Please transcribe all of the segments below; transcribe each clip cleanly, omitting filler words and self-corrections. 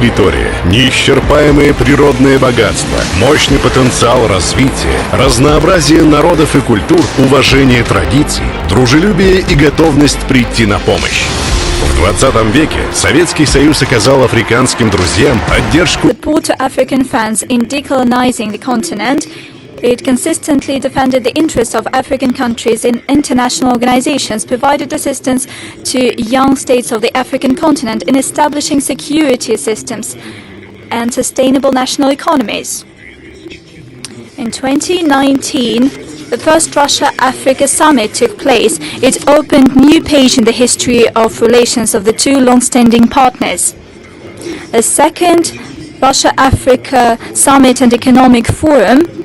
Территория, неисчерпаемые природные богатства, мощный потенциал развития, разнообразие народов и культур, уважение традиций, дружелюбие и готовность прийти на помощь. В 20 веке Советский Союз оказал африканским друзьям поддержку. Support to African friends in decolonizing the continent. It consistently defended the interests of African countries in international organizations, provided assistance to young states of the African continent in establishing security systems and sustainable national economies. In 2019, the first Russia-Africa summit took place. It opened a new page in the history of relations of the two long-standing partners. A second Russia-Africa summit and economic forum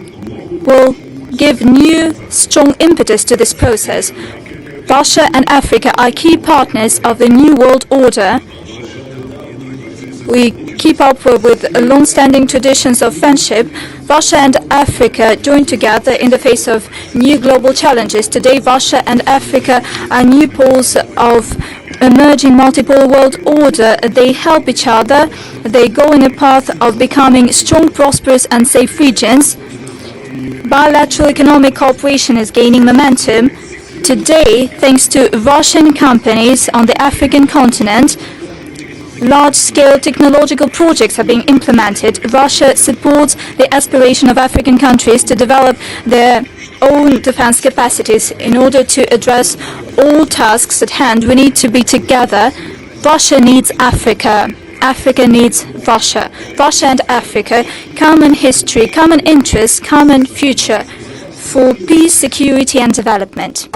will give new, strong impetus to this process. Russia and Africa are key partners of the new world order. We keep up with long-standing traditions of friendship. Russia and Africa join together in the face of new global challenges. Today, Russia and Africa are new poles of emerging multiple world order. They help each other. They go in a path of becoming strong, prosperous, and safe regions. Bilateral economic cooperation is gaining momentum. Today, thanks to Russian companies on the African continent, large-scale technological projects are being implemented. Russia supports the aspiration of African countries to develop their own defense capacities. In order to address all tasks at hand, we need to be together. Russia needs Africa. Africa needs Russia. Russia and Africa, common history, common interests, common future for peace, security, and development.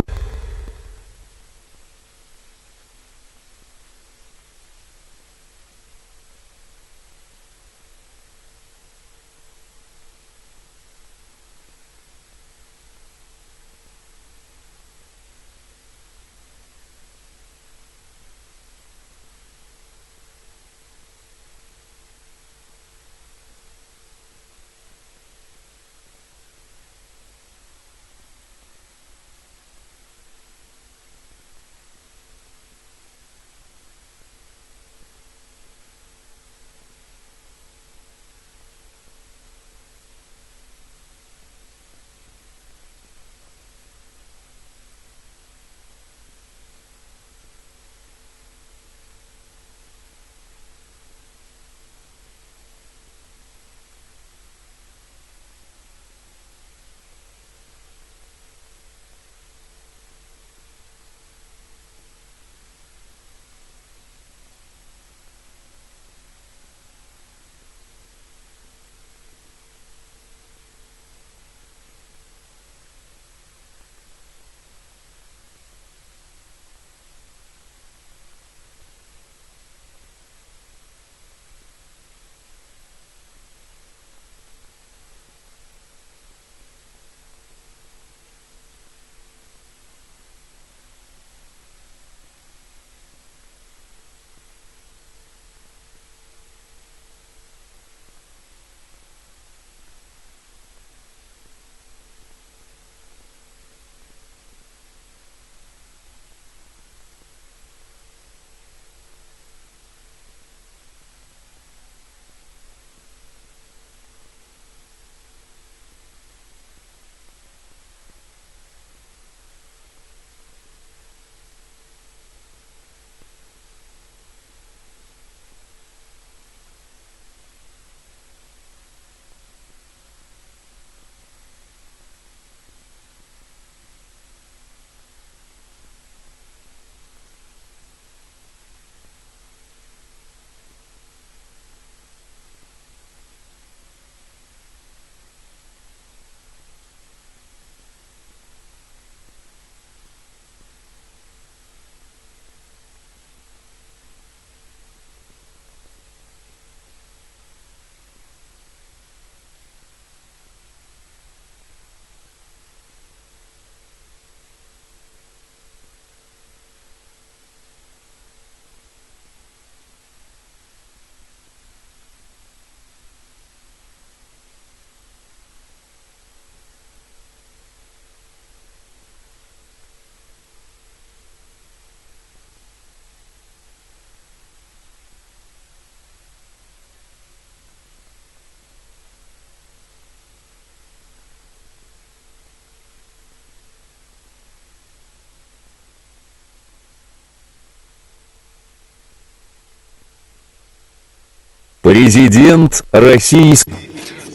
Президент Российской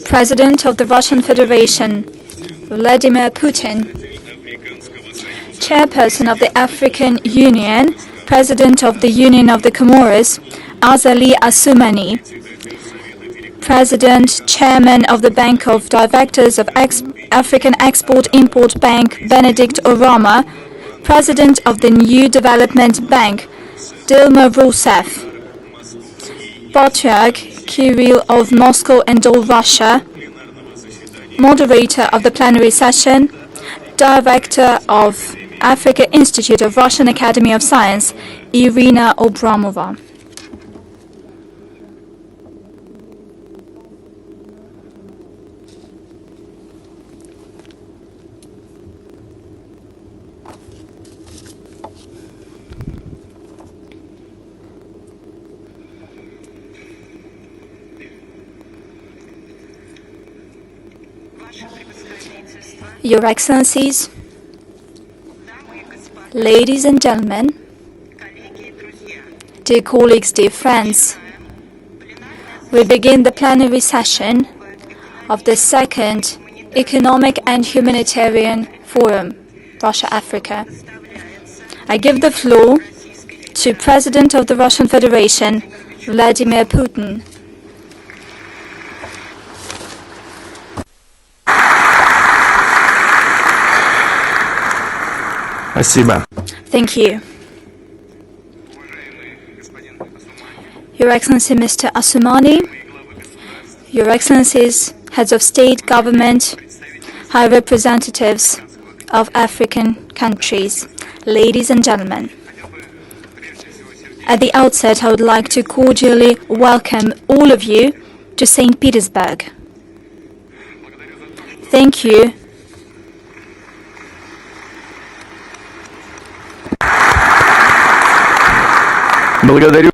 President of the Russian Federation, Vladimir Putin, Chairperson of the African Union, President of the Union of the Comoros, Azali Assoumani, President, Chairman of the Bank of Directors of African Export-Import Bank, Benedict Orama, President of the New Development Bank, Dilma Rousseff, Patriarch Kirill of Moscow and all Russia, Moderator of the plenary session, Director of Africa Institute of Russian Academy of Science, Irina Obramova. Your Excellencies, ladies and gentlemen, dear colleagues, dear friends, we begin the plenary session of the second Economic and Humanitarian Forum, Russia-Africa. I give the floor to President of the Russian Federation, Vladimir Putin. Спасибо. Thank you. Your Excellency Mr. Assoumani, Your Excellencies, Heads of State, Government, High Representatives of African countries, ladies and gentlemen. At the outset, I would like to cordially welcome all of you to St. Petersburg. Thank you. Благодарю.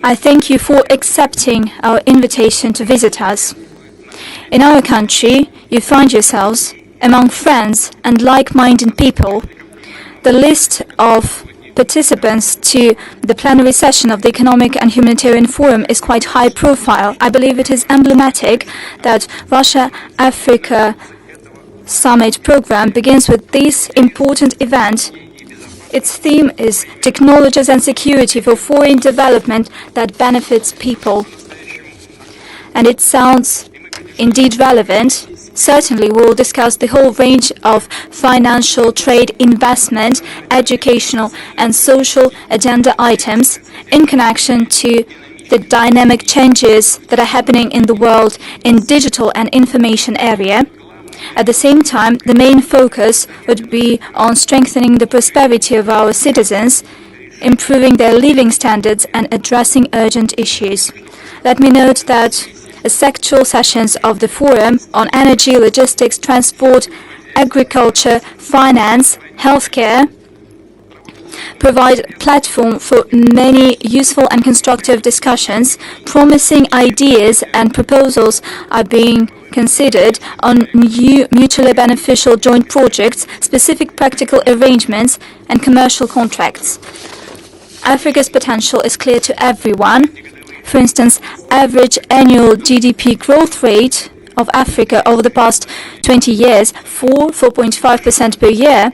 I thank you for accepting our invitation to visit us. In our country, you find yourselves among friends and like-minded people. The list of participants to the plenary session of the Economic and Humanitarian Forum is quite high profile. I believe it is emblematic that Russia-Africa Summit program begins with this important event. Its theme is Technologies and Security for Foreign Development that Benefits People. And it sounds indeed relevant. Certainly, we will discuss the whole range of financial, trade, investment, educational, and social agenda items in connection to the dynamic changes that are happening in the world in digital and information area. At the same time, the main focus would be on strengthening the prosperity of our citizens, improving their living standards, and addressing urgent issues. Let me note that the sectoral sessions of the forum on energy, logistics, transport, agriculture, finance, healthcare provide a platform for many useful and constructive discussions. Promising ideas and proposals are being considered on new mutually beneficial joint projects, specific practical arrangements, and commercial contracts. Africa's potential is clear to everyone. For instance, average annual GDP growth rate of Africa over the past 20 years, 4.5% per year,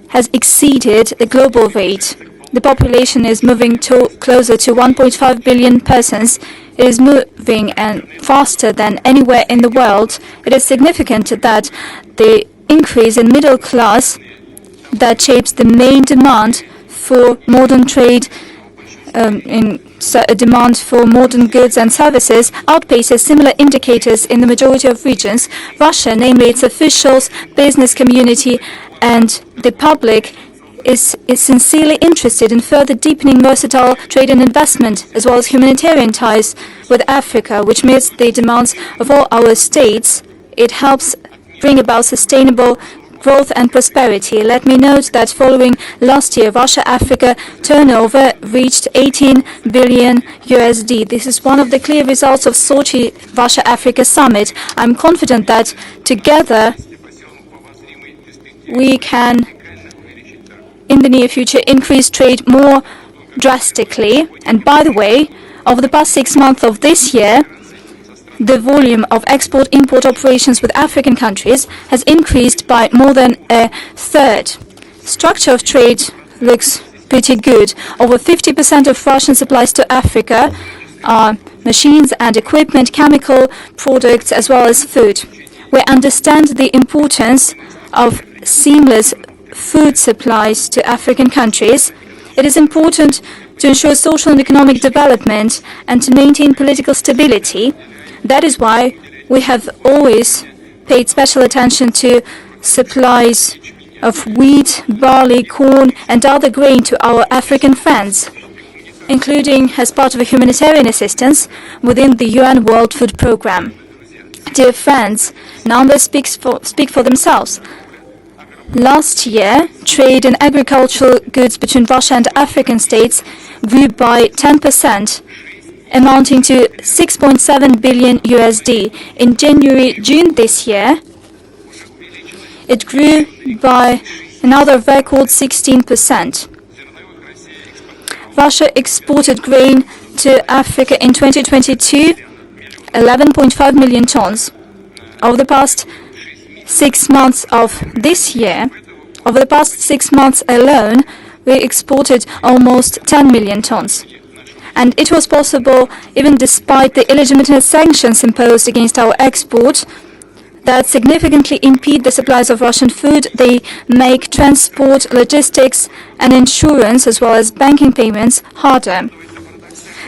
has exceeded the global rate. The population is moving closer to 1.5 billion persons. It is moving faster than anywhere in the world. It is significant that the increase in middle class that shapes the main demand for modern trade, demand for modern goods and services outpaces similar indicators in the majority of regions. Russia, namely its officials, business community, and the public, is sincerely interested in further deepening versatile trade and investment, as well as humanitarian ties with Africa, which meets the demands of all our states. It helps bring about sustainable growth and prosperity. Let me note that following last year, Russia-Africa turnover reached 18 billion USD. This is one of the clear results of Sochi Russia-Africa Summit. I'm confident that together we can, in the near future, increase trade more drastically. And by the way, Over the past 6 months of this year, the volume of export-import operations with African countries has increased by more than a third. Structure of trade looks pretty good. Over 50% of Russian supplies to Africa are machines and equipment, chemical products, as well as food. We understand the importance of seamless food supplies to African countries. It is important to ensure social and economic development and to maintain political stability. That is why we have always paid special attention to supplies of wheat, barley, corn, and other grain to our African friends, including as part of a humanitarian assistance within the UN World Food Programme. Dear friends, numbers speak for themselves. Last year, trade in agricultural goods between Russia and African states grew by 10%, amounting to 6.7 billion USD. In January-June this year, it grew by another record 16%. Russia exported grain to Africa in 2022, 11.5 million tons. Over the past 6 months of this year, over the past 6 months alone, we exported almost 10 million tons. And it was possible even despite the illegitimate sanctions imposed against our export that significantly impede the supplies of Russian food. They make transport, logistics, and insurance, as well as banking payments, harder.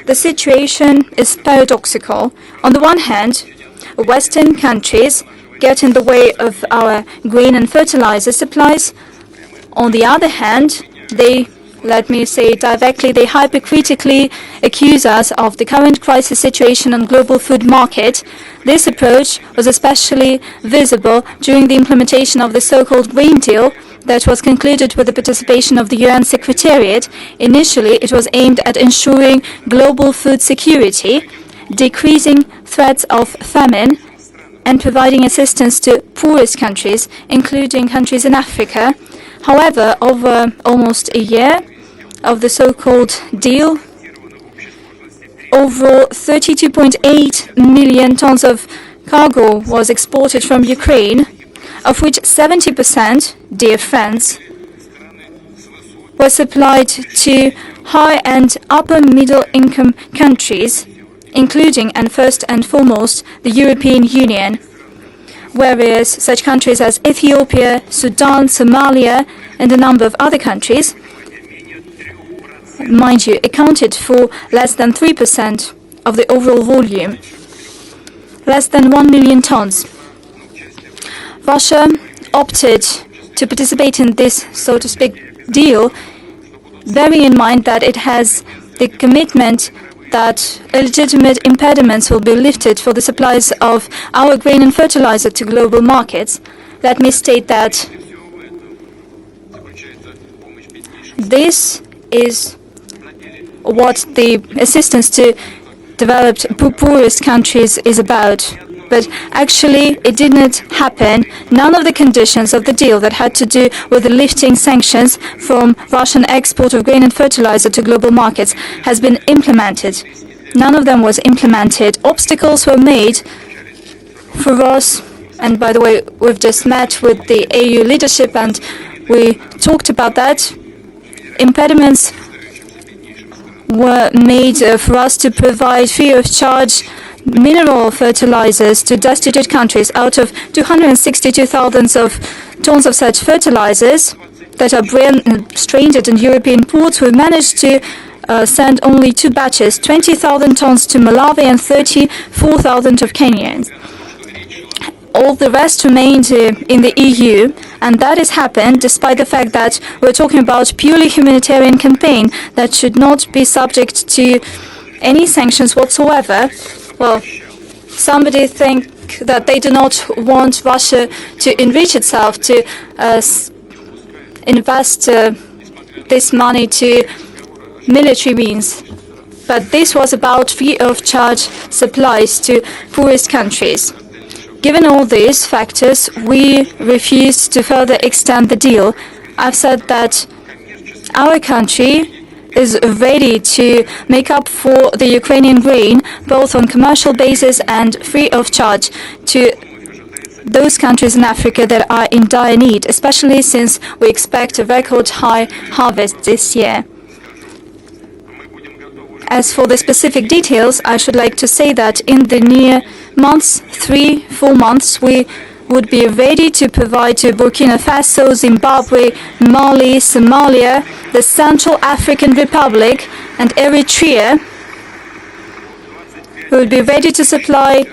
The situation is paradoxical. On the one hand, Western countries get in the way of our grain and fertilizer supplies. On the other hand, they, let me say directly, they hypocritically accuse us of the current crisis situation on global food market. This approach was especially visible during the implementation of the so-called Green Deal that was concluded with the participation of the UN Secretariat. Initially, it was aimed at ensuring global food security, decreasing threats of famine, and providing assistance to poorest countries, including countries in Africa. However, over almost a year of the so-called deal, overall 32.8 million tons of cargo was exported from Ukraine, of which 70%, dear friends, were supplied to high and upper middle income countries, including and first and foremost the European Union, whereas such countries as Ethiopia, Sudan, Somalia, and a number of other countries, mind you, accounted for less than 3% of the overall volume, less than 1 million tons. Russia opted to participate in this, so to speak, deal, bearing in mind that it has the commitment that illegitimate impediments will be lifted for the supplies of our grain and fertilizer to global markets. Let me state that this is what the assistance to developed poorest countries is about. But actually, it didn't happen. None of the conditions of the deal that had to do with the lifting sanctions from Russian export of grain and fertilizer to global markets has been implemented. None of them was implemented. Obstacles were made for us. And by the way, we've just met with the AU leadership and we talked about that. Impediments were made for us to provide free of charge mineral fertilizers to destitute countries. Out of 262,000 of tons of such fertilizers that are stranded in European ports, we managed to send only 2 batches, 20,000 tons to Malawi and 34,000 of Kenyans. All the rest remained in the EU, and that has happened despite the fact that we're talking about purely humanitarian campaign that should not be subject to any sanctions whatsoever. Well, somebody think that they do not want Russia to enrich itself, to invest this money to military means. But this was about free of charge supplies to poorest countries. Given all these factors, we refused to further extend the deal. I've said that our country is ready to make up for the Ukrainian grain, both on commercial basis and free of charge, to those countries in Africa that are in dire need, especially since we expect a record high harvest this year. As for the specific details, I should like to say that in the near months, 3-4 months, we would be ready to provide to Burkina Faso, Zimbabwe, Mali, Somalia, the Central African Republic, and Eritrea. We would be ready to supply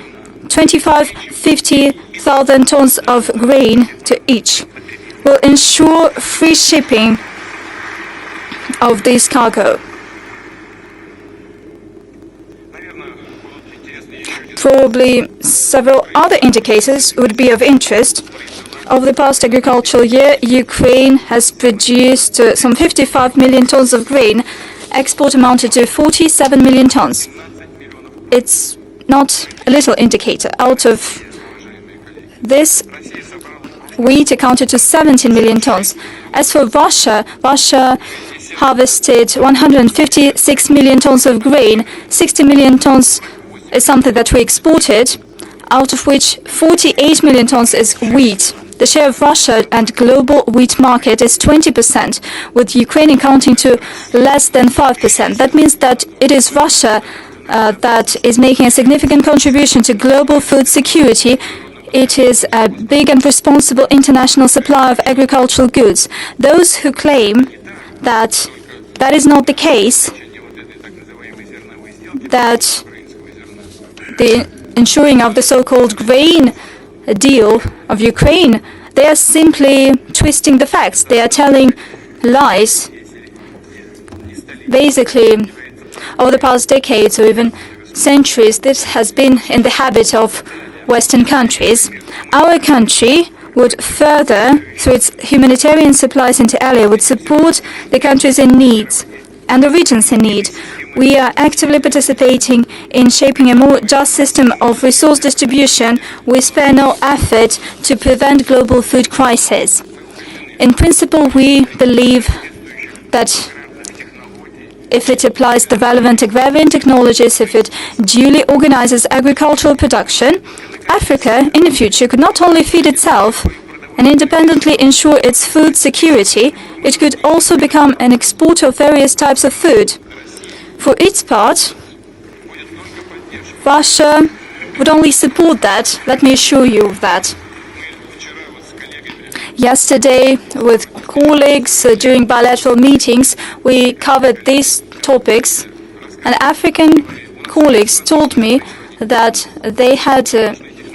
50,000 tons of grain to each. We'll ensure free shipping of this cargo. Probably several other indicators would be of interest. Over the past agricultural year, Ukraine has produced some 55 million tons of grain. Export amounted to 47 million tons. It's not a little indicator. Out of this, wheat accounted to 17 million tons. As for Russia, Russia harvested 156 million tons of grain. 60 million tons is something that we exported, out of which 48 million tons is wheat. The share of Russia and global wheat market is 20%, with Ukraine accounting to less than 5%. That means that it is Russia that is making a significant contribution to global food security. It is a big and responsible international supplier of agricultural goods. Those who claim that that is not the case, that the ensuring of the so-called grain deal of Ukraine, they are simply twisting the facts. They are telling lies. Basically, over the past decades or even centuries, this has been in the habit of Western countries. Our country would further, through its humanitarian supplies into area, would support the countries in need and the regions in need. We are actively participating in shaping a more just system of resource distribution. We spare no effort to prevent global food crisis. In principle, we believe that if it applies the relevant agrarian technologies, if it duly organizes agricultural production, Africa in the future could not only feed itself and independently ensure its food security, it could also become an exporter of various types of food. For its part, Russia would only support that. Let me assure you of that. Yesterday, with colleagues during bilateral meetings, we covered these topics, and African colleagues told me that they had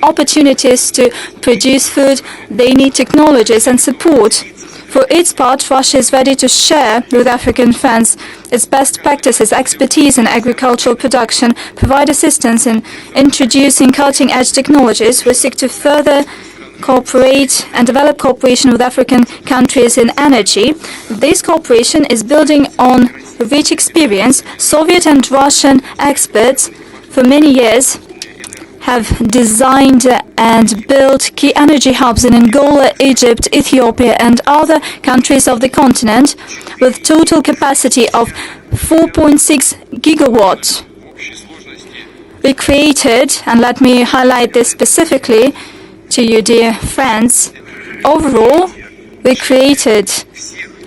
opportunities to produce food. They need technologies and support. For its part, Russia is ready to share with African friends its best practices, expertise in agricultural production, provide assistance in introducing cutting-edge technologies. We seek to further cooperate and develop cooperation with African countries in energy. This cooperation is building on rich experience. Soviet and Russian experts for many years have designed and built key energy hubs in Angola, Egypt, Ethiopia, and other countries of the continent with total capacity of 4.6 gigawatts. We created, and let me highlight this specifically to you, dear friends, overall, we created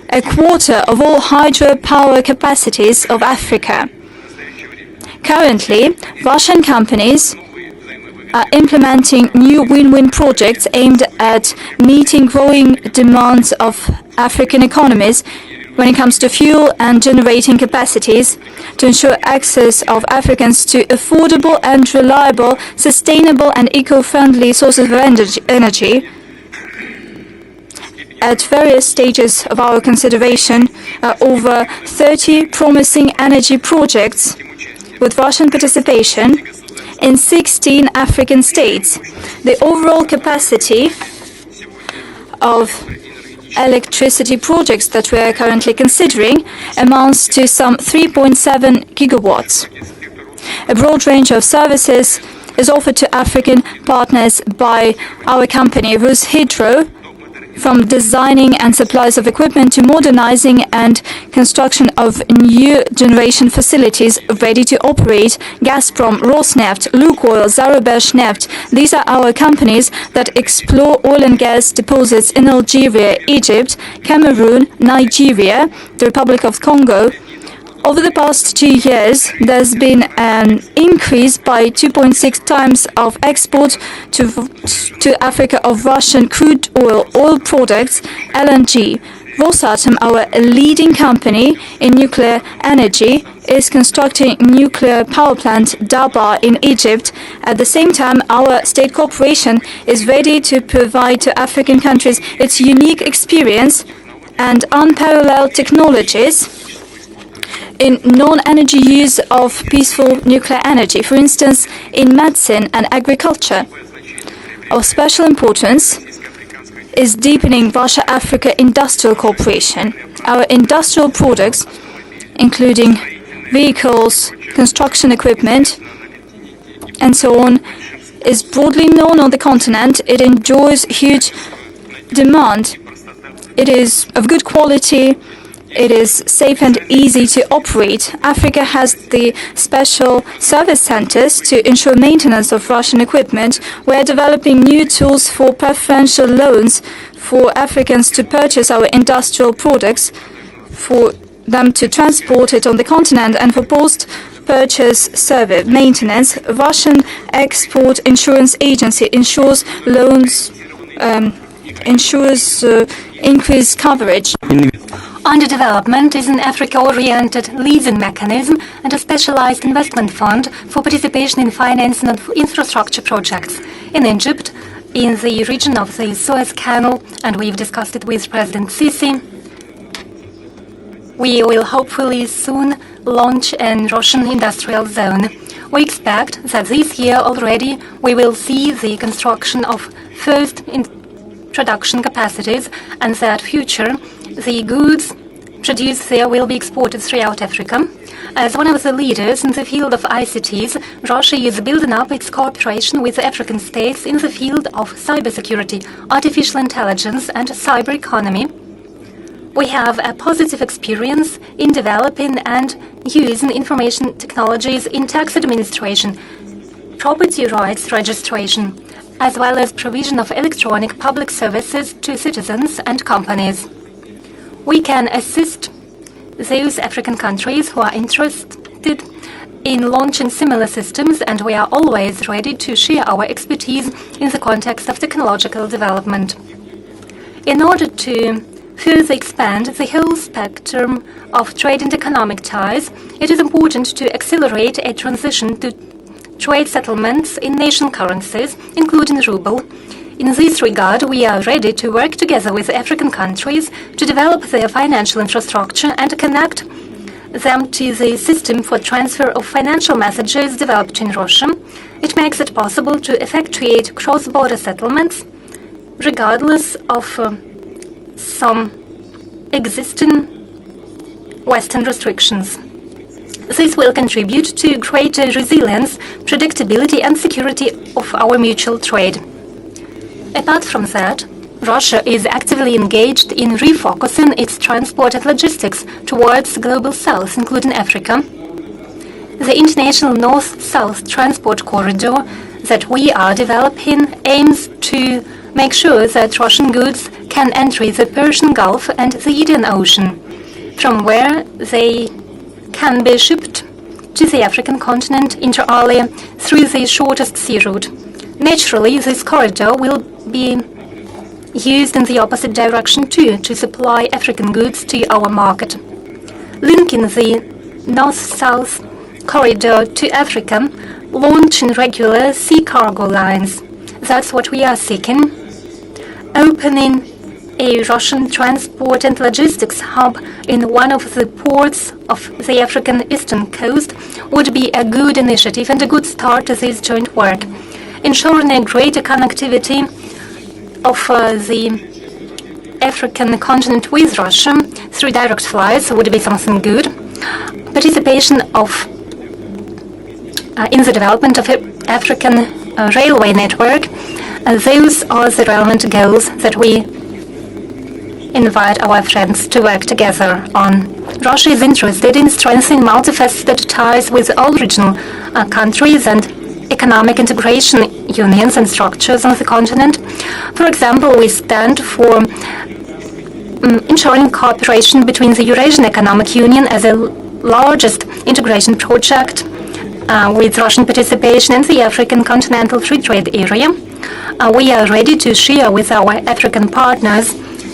a quarter of all hydropower capacities of Africa. Currently, Russian companies are implementing new win-win projects aimed at meeting growing demands of African economies when it comes to fuel and generating capacities to ensure access of Africans to affordable and reliable, sustainable and eco-friendly sources of energy. At various stages of our consideration, over 30 promising energy projects with Russian participation in 16 African states. The overall capacity of electricity projects that we are currently considering amounts to some 3.7 gigawatts. A broad range of services is offered to African partners by our company, Hydro, from designing and supplies of equipment to modernizing and construction of new generation facilities ready to operate. Gazprom, Rosneft, Lukoil, Zarubezhneft. These are our companies that explore oil and gas deposits in Algeria, Egypt, Cameroon, Nigeria, the Republic of Congo. Over the past 2 years, there's been an increase by 2.6 times of export to Africa of Russian crude oil products, LNG. Rosatom, our leading company in nuclear energy, is constructing nuclear power plant Daba in Egypt. At the same time, our state corporation is ready to provide to African countries its unique experience and unparalleled technologies in non-energy use of peaceful nuclear energy, for instance, in medicine and agriculture. Of special importance is deepening Russia-Africa industrial cooperation. Our industrial products, including vehicles, construction equipment, and so on, is broadly known on the continent. It enjoys huge demand. It is of good quality. It is safe and easy to operate. Africa has the special service centers to ensure maintenance of Russian equipment. We are developing new tools for preferential loans for Africans to purchase our industrial products, for them to transport it on the continent, and for post-purchase service maintenance. Russian Export Insurance Agency ensures loans, increased coverage. Under development is an Africa-oriented leasing mechanism and a specialized investment fund for participation in financing of infrastructure projects in Egypt, in the region of the Suez Canal, and we've discussed it with President Sisi. We will hopefully soon launch a Russian industrial zone. We expect that this year already we will see the construction of first production capacities, and that future the goods produced there will be exported throughout Africa. As one of the leaders in the field of ICTs, Russia is building up its cooperation with African states in the field of cybersecurity, artificial intelligence, and cyber economy. We have a positive experience in developing and using information technologies in tax administration, property rights registration, as well as provision of electronic public services to citizens and companies. We can assist those African countries who are interested in launching similar systems, and we are always ready to share our expertise in the context of technological development. In order to further expand the whole spectrum of trade and economic ties, it is important to accelerate a transition to trade settlements in nation currencies, including ruble. In this regard, we are ready to work together with African countries to develop their financial infrastructure and connect them to the system for transfer of financial messages developed in Russia. It makes it possible to effectuate cross-border settlements regardless of some existing Western restrictions. This will contribute to greater resilience, predictability, and security of our mutual trade. Apart from that, Russia is actively engaged in refocusing its transport and logistics towards Global South, including Africa. The International North-South Transport Corridor that we are developing aims to make sure that Russian goods can enter the Persian Gulf and the Indian Ocean, from where they can be shipped to the African continent inter alia through the shortest sea route. Naturally, this corridor will be used in the opposite direction too, to supply African goods to our market. Linking the North-South corridor to Africa, launching regular sea cargo lines. That's what we are seeking. Opening a Russian transport and logistics hub in one of the ports of the African eastern coast would be a good initiative and a good start to this joint work. Ensuring a greater connectivity of the African continent with Russia through direct flights would be something good. Participation in the development of African railway network, those are the relevant goals that we invite our friends to work together on. Russia is interested in strengthening multifaceted ties with all regional countries and economic integration unions and structures on the continent. For example, we stand for ensuring cooperation between the Eurasian Economic Union as the largest integration project with Russian participation in the African Continental Free Trade Area. We are ready to share with our African partners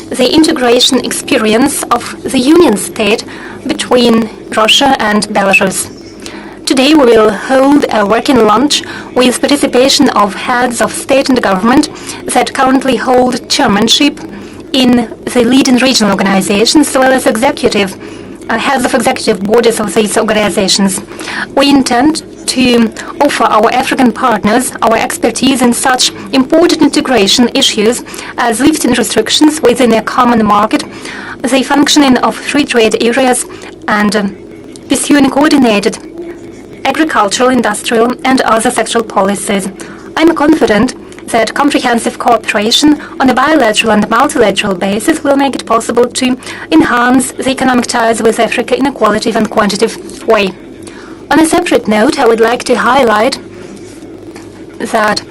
the integration experience of the Union State between Russia and Belarus. Today we will hold a working lunch with participation of heads of state and government that currently hold chairmanship in the leading regional organizations, as well as heads of executive bodies of these organizations. We intend to offer our African partners our expertise in such important integration issues as lifting restrictions within a common market, the functioning of free trade areas, and pursuing coordinated agricultural, industrial, and other sectoral policies. I'm confident that comprehensive cooperation on a bilateral and multilateral basis will make it possible to enhance the economic ties with Africa in a qualitative and quantitative way. On a separate note, I would like to highlight that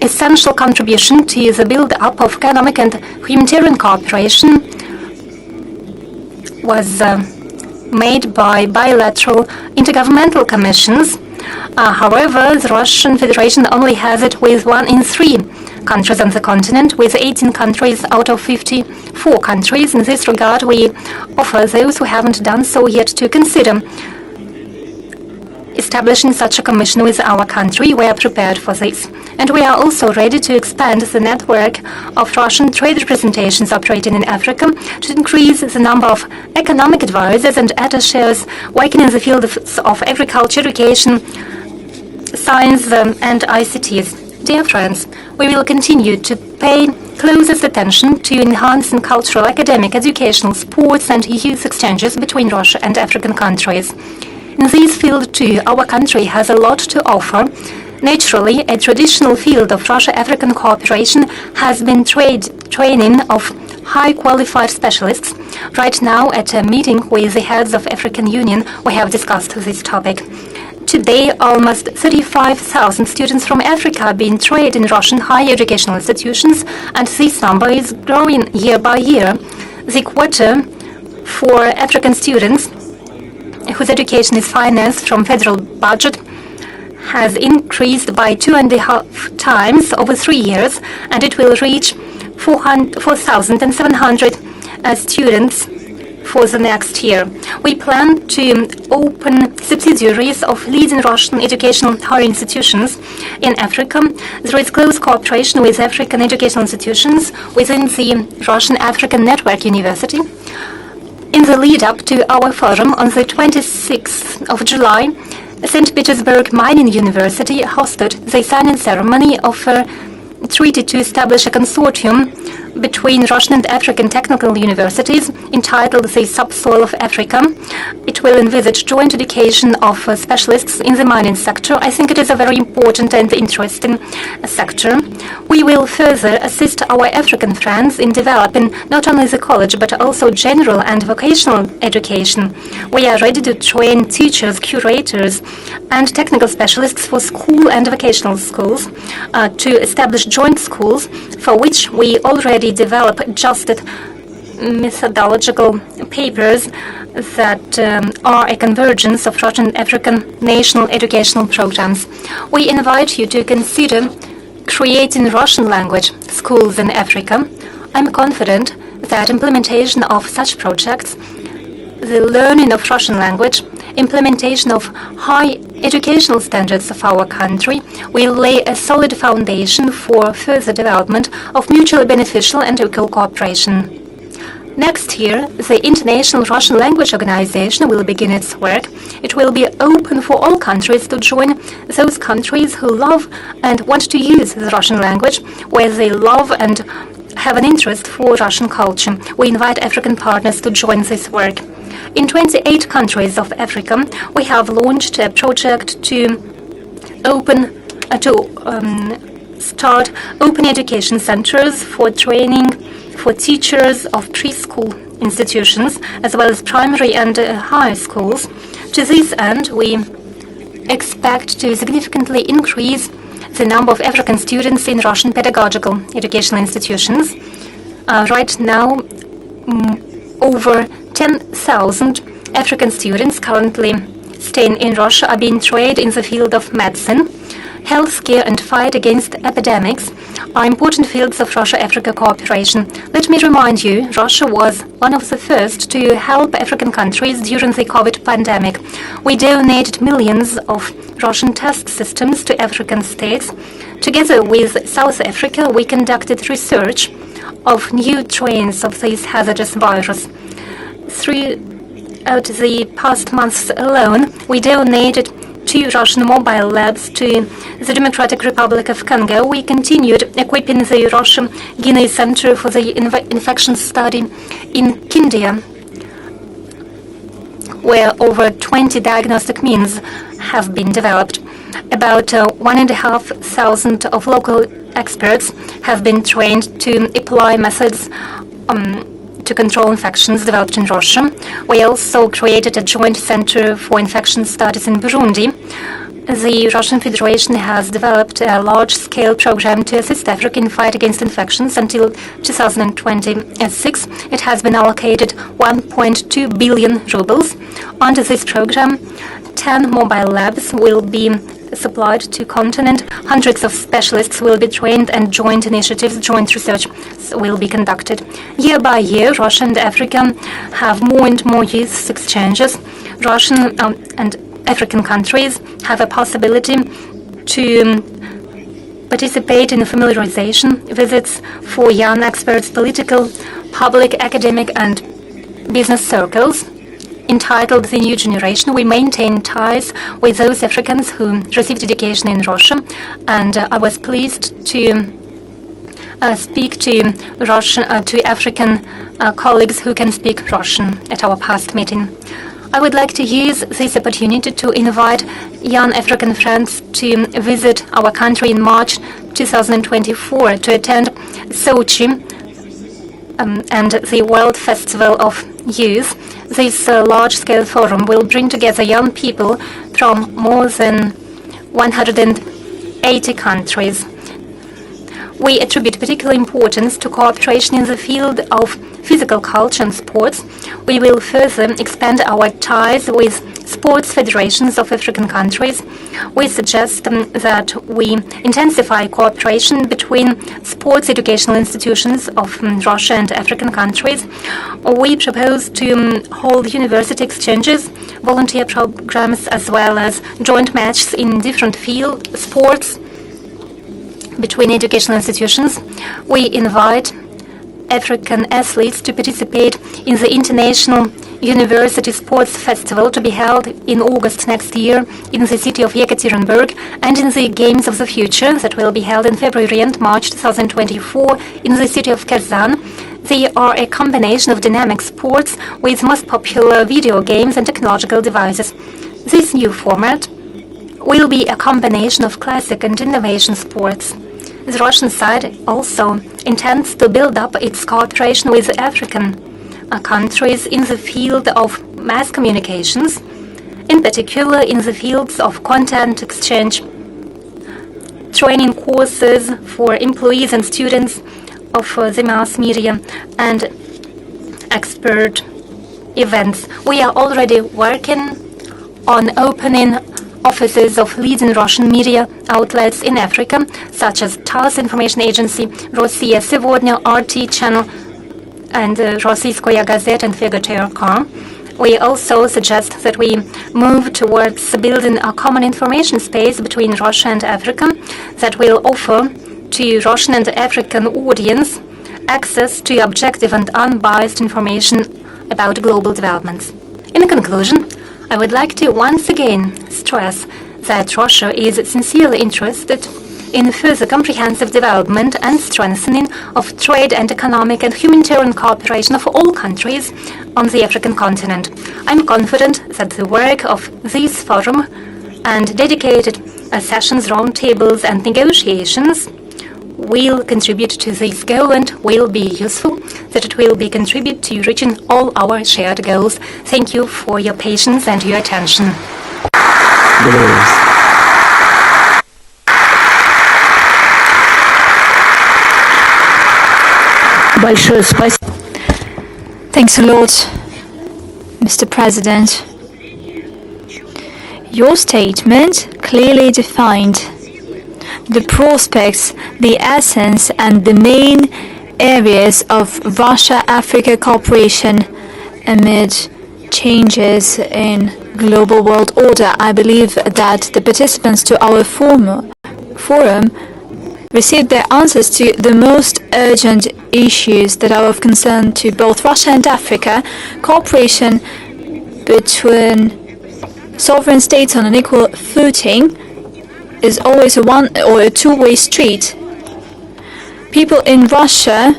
essential contribution to the build-up of economic and humanitarian cooperation was made by bilateral intergovernmental commissions. However, the Russian Federation only has it with 1 in 3 countries on the continent, with 18 countries out of 54 countries. In this regard, we offer those who haven't done so yet to consider establishing such a commission with our country. We are prepared for this. And we are also ready to expand the network of Russian trade representations operating in Africa to increase the number of economic advisors and attachés working in the field of agriculture, education, science, and ICTs. Dear friends, we will continue to pay closest attention to enhancing cultural, academic, educational, sports, and youth exchanges between Russia and African countries. In this field, too, our country has a lot to offer. Naturally, a traditional field of Russia-African cooperation has been training of high-qualified specialists. Right now, at a meeting with the heads of African Union, we have discussed this topic. Today, almost 35,000 students from Africa are being trained in Russian higher educational institutions, and this number is growing year by year. The quota for African students whose education is financed from federal budget has increased by 2.5 times over 3 years, and it will reach 4,700 students for the next year. We plan to open subsidiaries of leading Russian educational higher institutions in Africa. There is close cooperation with African educational institutions within the Russian African Network University. In the lead-up to our forum on the 26th of July, St. Petersburg Mining University hosted the signing ceremony of a treaty to establish a consortium between Russian and African technical universities entitled the Subsoil of Africa. It will envisage joint education of specialists in the mining sector. I think it is a very important and interesting sector. We will further assist our African friends in developing not only the college but also general and vocational education. We are ready to train teachers, curators, and technical specialists for school and vocational schools, to establish joint schools for which we already develop adjusted methodological papers that are a convergence of Russian and African national educational programs. We invite you to consider creating Russian language schools in Africa. I'm confident that implementation of such projects, the learning of Russian language, implementation of high educational standards of our country will lay a solid foundation for further development of mutually beneficial and equal cooperation. Next year, the International Russian Language Organization will begin its work. It will be open for all countries to join, those countries who love and want to use the Russian language, where they love and have an interest for Russian culture. We invite African partners to join this work. In 28 countries of Africa, we have launched a project to start open education centers for training for teachers of preschool institutions, as well as primary and high schools. To this end, we expect to significantly increase the number of African students in Russian pedagogical educational institutions. Right now, over 10,000 African students currently staying in Russia are being trained in the field of medicine. Healthcare and fight against epidemics are important fields of Russia-Africa cooperation. Let me remind you, Russia was one of the first to help African countries during the COVID pandemic. We donated millions of Russian test systems to African states. Together with South Africa, we conducted research of new strains of this hazardous virus. Throughout the past months alone, we donated 2 Russian mobile labs to the Democratic Republic of Congo. We continued equipping the Russian Guinea Center for the Infection Study in Kindia, where over 20 diagnostic means have been developed. About 1,500 of local experts have been trained to apply methods to control infections developed in Russia. We also created a joint center for infection studies in Burundi. The Russian Federation has developed a large-scale program to assist Africa in fight against infections. Until 2026, it has been allocated 1.2 billion rubles. Under this program, 10 mobile labs will be supplied to continent. Hundreds of specialists will be trained and joint initiatives, joint research will be conducted. Year by year, Russia and Africa have more and more youth exchanges. Russian and African countries have a possibility to participate in familiarization visits for young experts, political, public, academic, and business circles. Entitled The New Generation, we maintain ties with those Africans who received education in Russia, and I was pleased to speak to African colleagues who can speak Russian at our past meeting. I would like to use this opportunity to invite young African friends to visit our country in March 2024 to attend Sochi and the World Festival of Youth. This large-scale forum will bring together young people from more than 180 countries. We attribute particular importance to cooperation in the field of physical culture and sports. We will further expand our ties with sports federations of African countries. We suggest that we intensify cooperation between sports educational institutions of Russia and African countries. We propose to hold university exchanges, volunteer programs, as well as joint matches in different field sports between educational institutions. We invite African athletes to participate in the International University Sports Festival to be held in August next year in the city of Yekaterinburg, and in the Games of the Future that will be held in February and March 2024 in the city of Kazan. They are a combination of dynamic sports with most popular video games and technological devices. This new format will be a combination of classic and innovation sports. The Russian side also intends to build up its cooperation with African countries in the field of mass communications, in particular in the fields of content exchange, training courses for employees and students of the mass media, and expert events. We are already working on opening offices of leading Russian media outlets in Africa, such as TASS Information Agency, Rossiya Сегодня, RT Channel, and Rossiyskoya Gazeta and Fegoterka. We also suggest that we move towards building a common information space between Russia and Africa that will offer to Russian and African audience access to objective and unbiased information about global developments. In conclusion, I would like to once again stress that Russia is sincerely interested in further comprehensive development and strengthening of trade and economic and humanitarian cooperation of all countries on the African continent. I'm confident that the work of this forum and dedicated sessions, roundtables, and negotiations will contribute to this goal and will be useful, that it will be contribute to reaching all our shared goals. Thank you for your patience and your attention. Благодарю вас. Большое спасибо. Thanks a lot, Mr. President. Your statement clearly defined the prospects, the essence, and the main areas of Russia-Africa cooperation amid changes in global world order. I believe that the participants to our forum received their answers to the most urgent issues that are of concern to both Russia and Africa. Cooperation between sovereign states on an equal footing is always a two-way street. People in Russia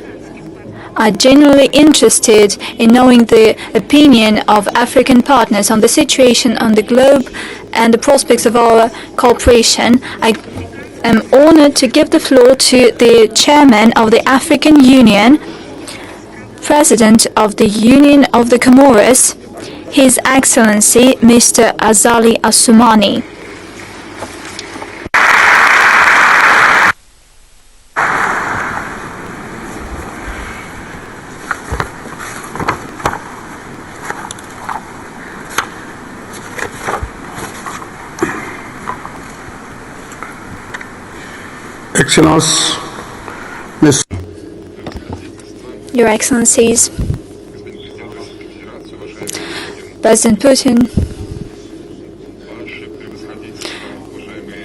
are genuinely interested in knowing the opinion of African partners on the situation on the globe and the prospects of our cooperation. I am honored to give the floor to the chairman of the African Union, President of the Union of the Comoros, His Excellency Mr. Azali Assoumani. Excellence, Your Excellencies, President Putin,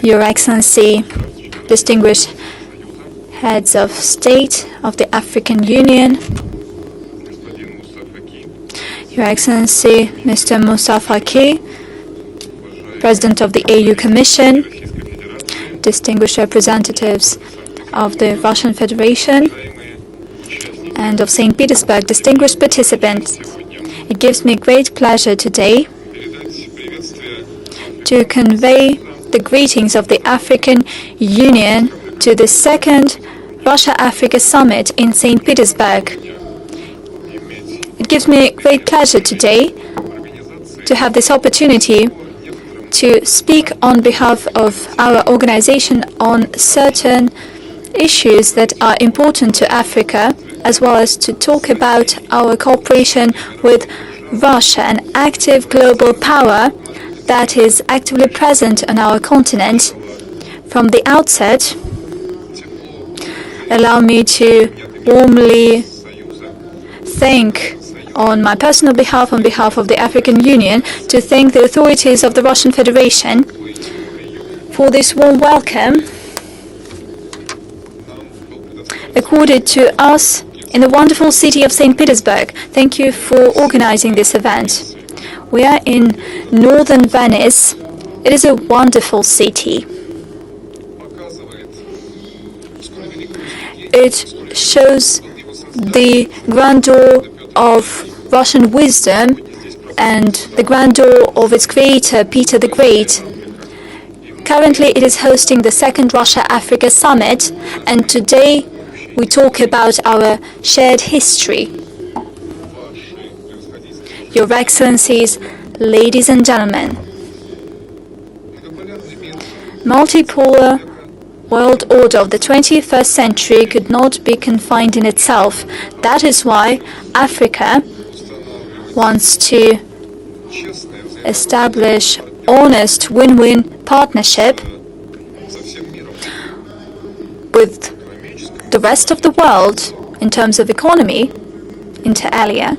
Your Excellency, distinguished heads of state of the African Union, Your Excellency Mr. Moussa Faki, President of the AU Commission, distinguished representatives of the Russian Federation and of St. Petersburg, distinguished participants. It gives me great pleasure today to convey the greetings of the African Union to the second Russia-Africa Summit in St. Petersburg. It gives me great pleasure today to have this opportunity to speak on behalf of our organization on certain issues that are important to Africa, as well as to talk about our cooperation with Russia, an active global power that is actively present on our continent. From the outset, allow me to warmly thank, on my personal behalf, on behalf of the African Union, to thank the authorities of the Russian Federation for this warm welcome accorded to us in the wonderful city of St. Petersburg. Thank you for organizing this event. We are in northern Venice. It is a wonderful city. It shows the grandeur of Russian wisdom and the grandeur of its creator, Peter the Great. Currently, it is hosting the second Russia-Africa Summit, and today we talk about our shared history. Your Excellencies, ladies and gentlemen, multipolar world order of the 21st century could not be confined in itself. That is why Africa wants to establish honest win-win partnership with the rest of the world in terms of economy, inter alia.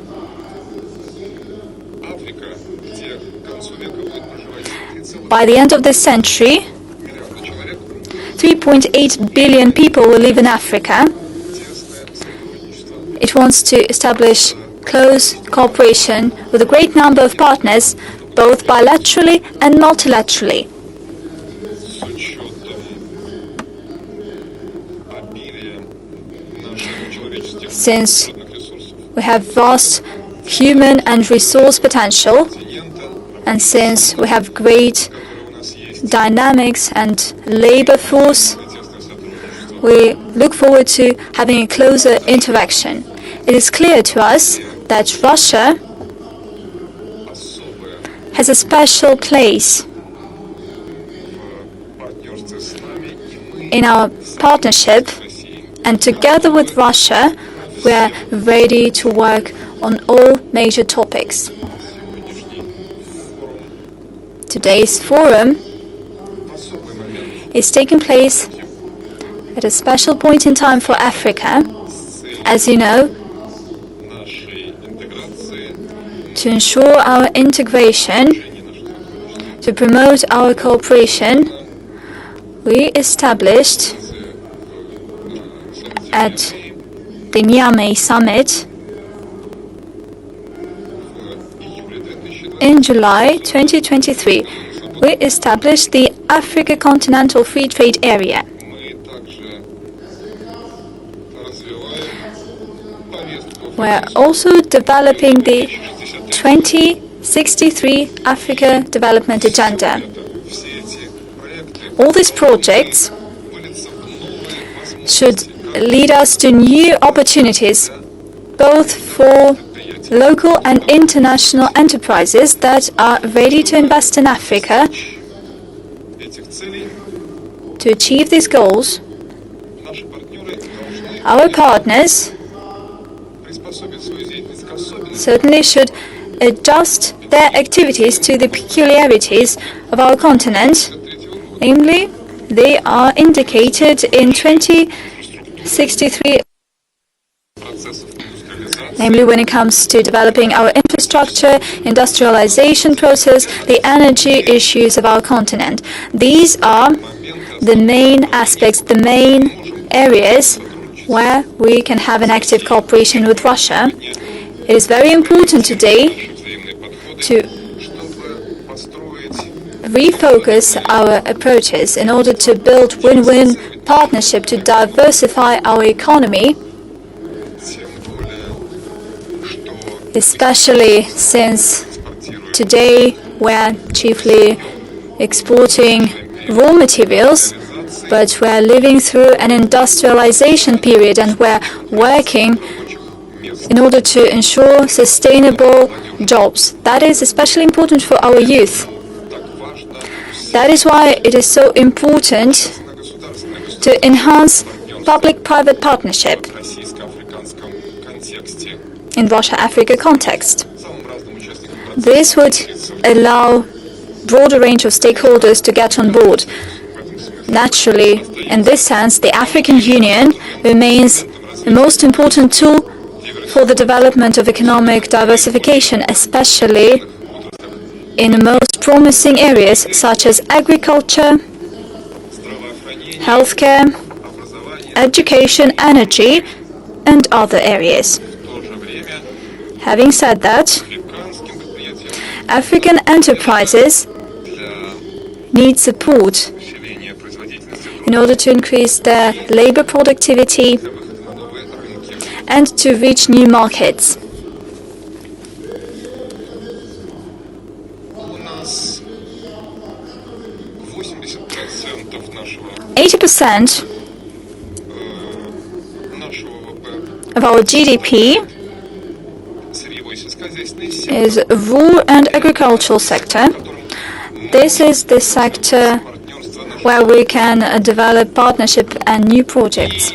By the end of this century, 3.8 billion people will live in Africa. It wants to establish close cooperation with a great number of partners, both bilaterally and multilaterally. Since we have vast human and resource potential, and since we have great dynamics and labor force, we look forward to having a closer interaction. It is clear to us that Russia has a special place in our partnership, and together with Russia, we are ready to work on all major topics. Today's forum is taking place at a special point in time for Africa, as you know, to ensure our integration, to promote our cooperation. We established at the Niamey Summit in July 2023, we established the Africa Continental Free Trade Area. We're also developing the 2063 Africa Development Agenda. All these projects should lead us to new opportunities, both for local and international enterprises that are ready to invest in Africa. To achieve these goals, our partners certainly should adjust their activities to the peculiarities of our continent. Namely, they are indicated in 2063, namely when it comes to developing our infrastructure, industrialization process, the energy issues of our continent. These are the main aspects, the main areas where we can have an active cooperation with Russia. It is very important today to refocus our approaches in order to build win-win partnership to diversify our economy, especially since today we're chiefly exporting raw materials, but we're living through an industrialization period and we're working in order to ensure sustainable jobs. That is especially important for our youth. That is why it is so important to enhance public-private partnership in Russia-Africa context. This would allow broader range of stakeholders to get on board. Naturally, in this sense, the African Union remains the most important tool for the development of economic diversification, especially in the most promising areas such as agriculture, healthcare, education, energy, and other areas. Having said that, African enterprises need support in order to increase their labor productivity and to reach new markets. 80% of our GDP is rural and agricultural sector. This is the sector where we can develop partnership and new projects.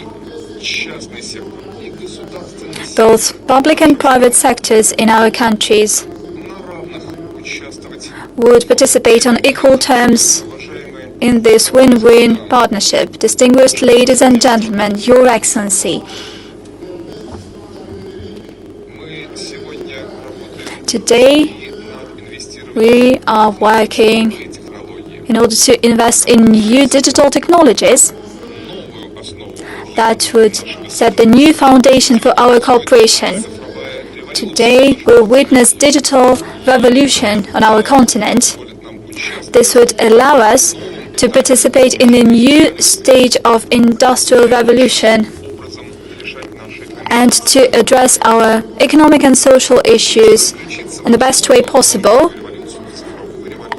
Both public and private sectors in our countries would participate on equal terms in this win-win partnership. Distinguished ladies and gentlemen, Your Excellency, today we are working in order to invest in new digital technologies that would set the new foundation for our cooperation. Today we'll witness digital revolution on our continent. This would allow us to participate in the new stage of industrial revolution and to address our economic and social issues in the best way possible.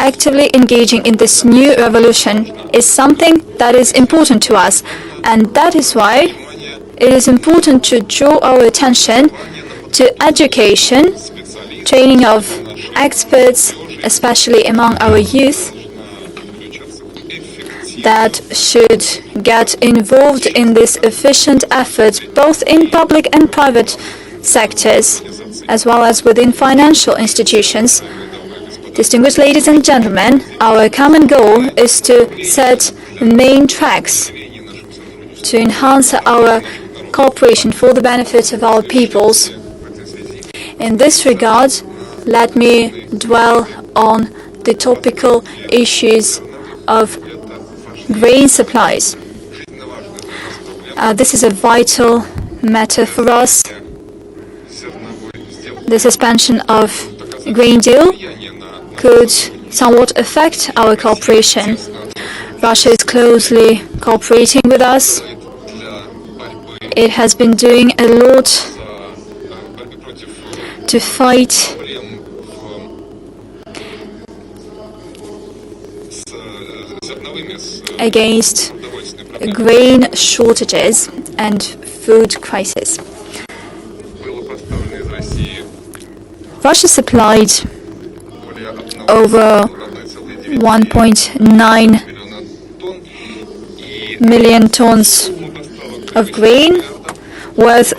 Actively engaging in this new revolution is something that is important to us, And that is why it is important to draw our attention to education, training of experts, especially among our youth, that should get involved in this efficient effort, both in public and private sectors, as well as within financial institutions. Distinguished ladies and gentlemen, our common goal is to set main tracks to enhance our cooperation for the benefit of our peoples. In this regard, let me dwell on the topical issues of grain supplies. This is a vital matter for us. The suspension of grain deal could somewhat affect our cooperation. Russia is closely cooperating with us. It has been doing a lot to fight against grain shortages and food crisis. Russia supplied over 1.9 million tons of grain worth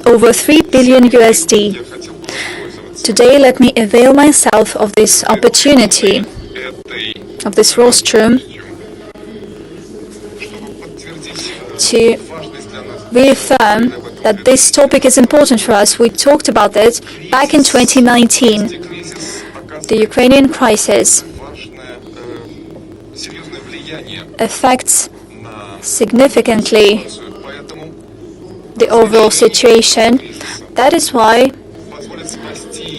over 3 billion USD. Today, let me avail myself of this opportunity, of this rostrum, to reaffirm that this topic is important for us. We talked about it back in 2019. The Ukrainian crisis affects significantly the overall situation. That is why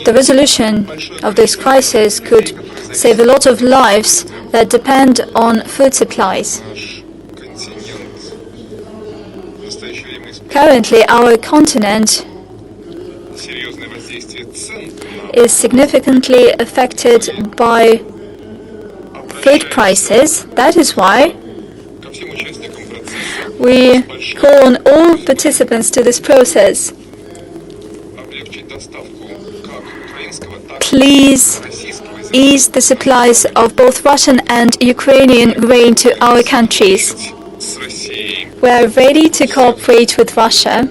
the resolution of this crisis could save a lot of lives that depend on food supplies. Currently, our continent is significantly affected by food prices. That is why we call on all participants to this process. Please ease the supplies of both Russian and Ukrainian grain to our countries. We are ready to cooperate with Russia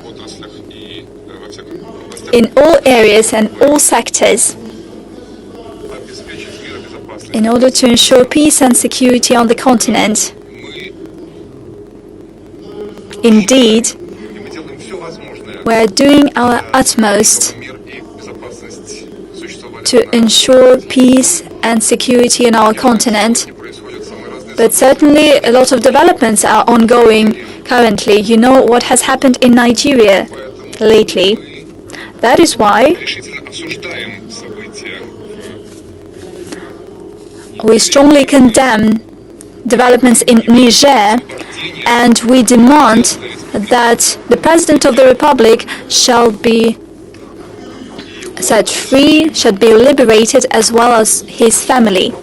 in all areas and all sectors in order to ensure peace and security on the continent. Indeed, we are doing our utmost to ensure peace and security in our continent. But certainly a lot of developments are ongoing currently. You know what has happened in Nigeria lately. That is why we strongly condemn developments in Niger, and we demand that the President of the Republic shall be set free, should be liberated, as well as his family.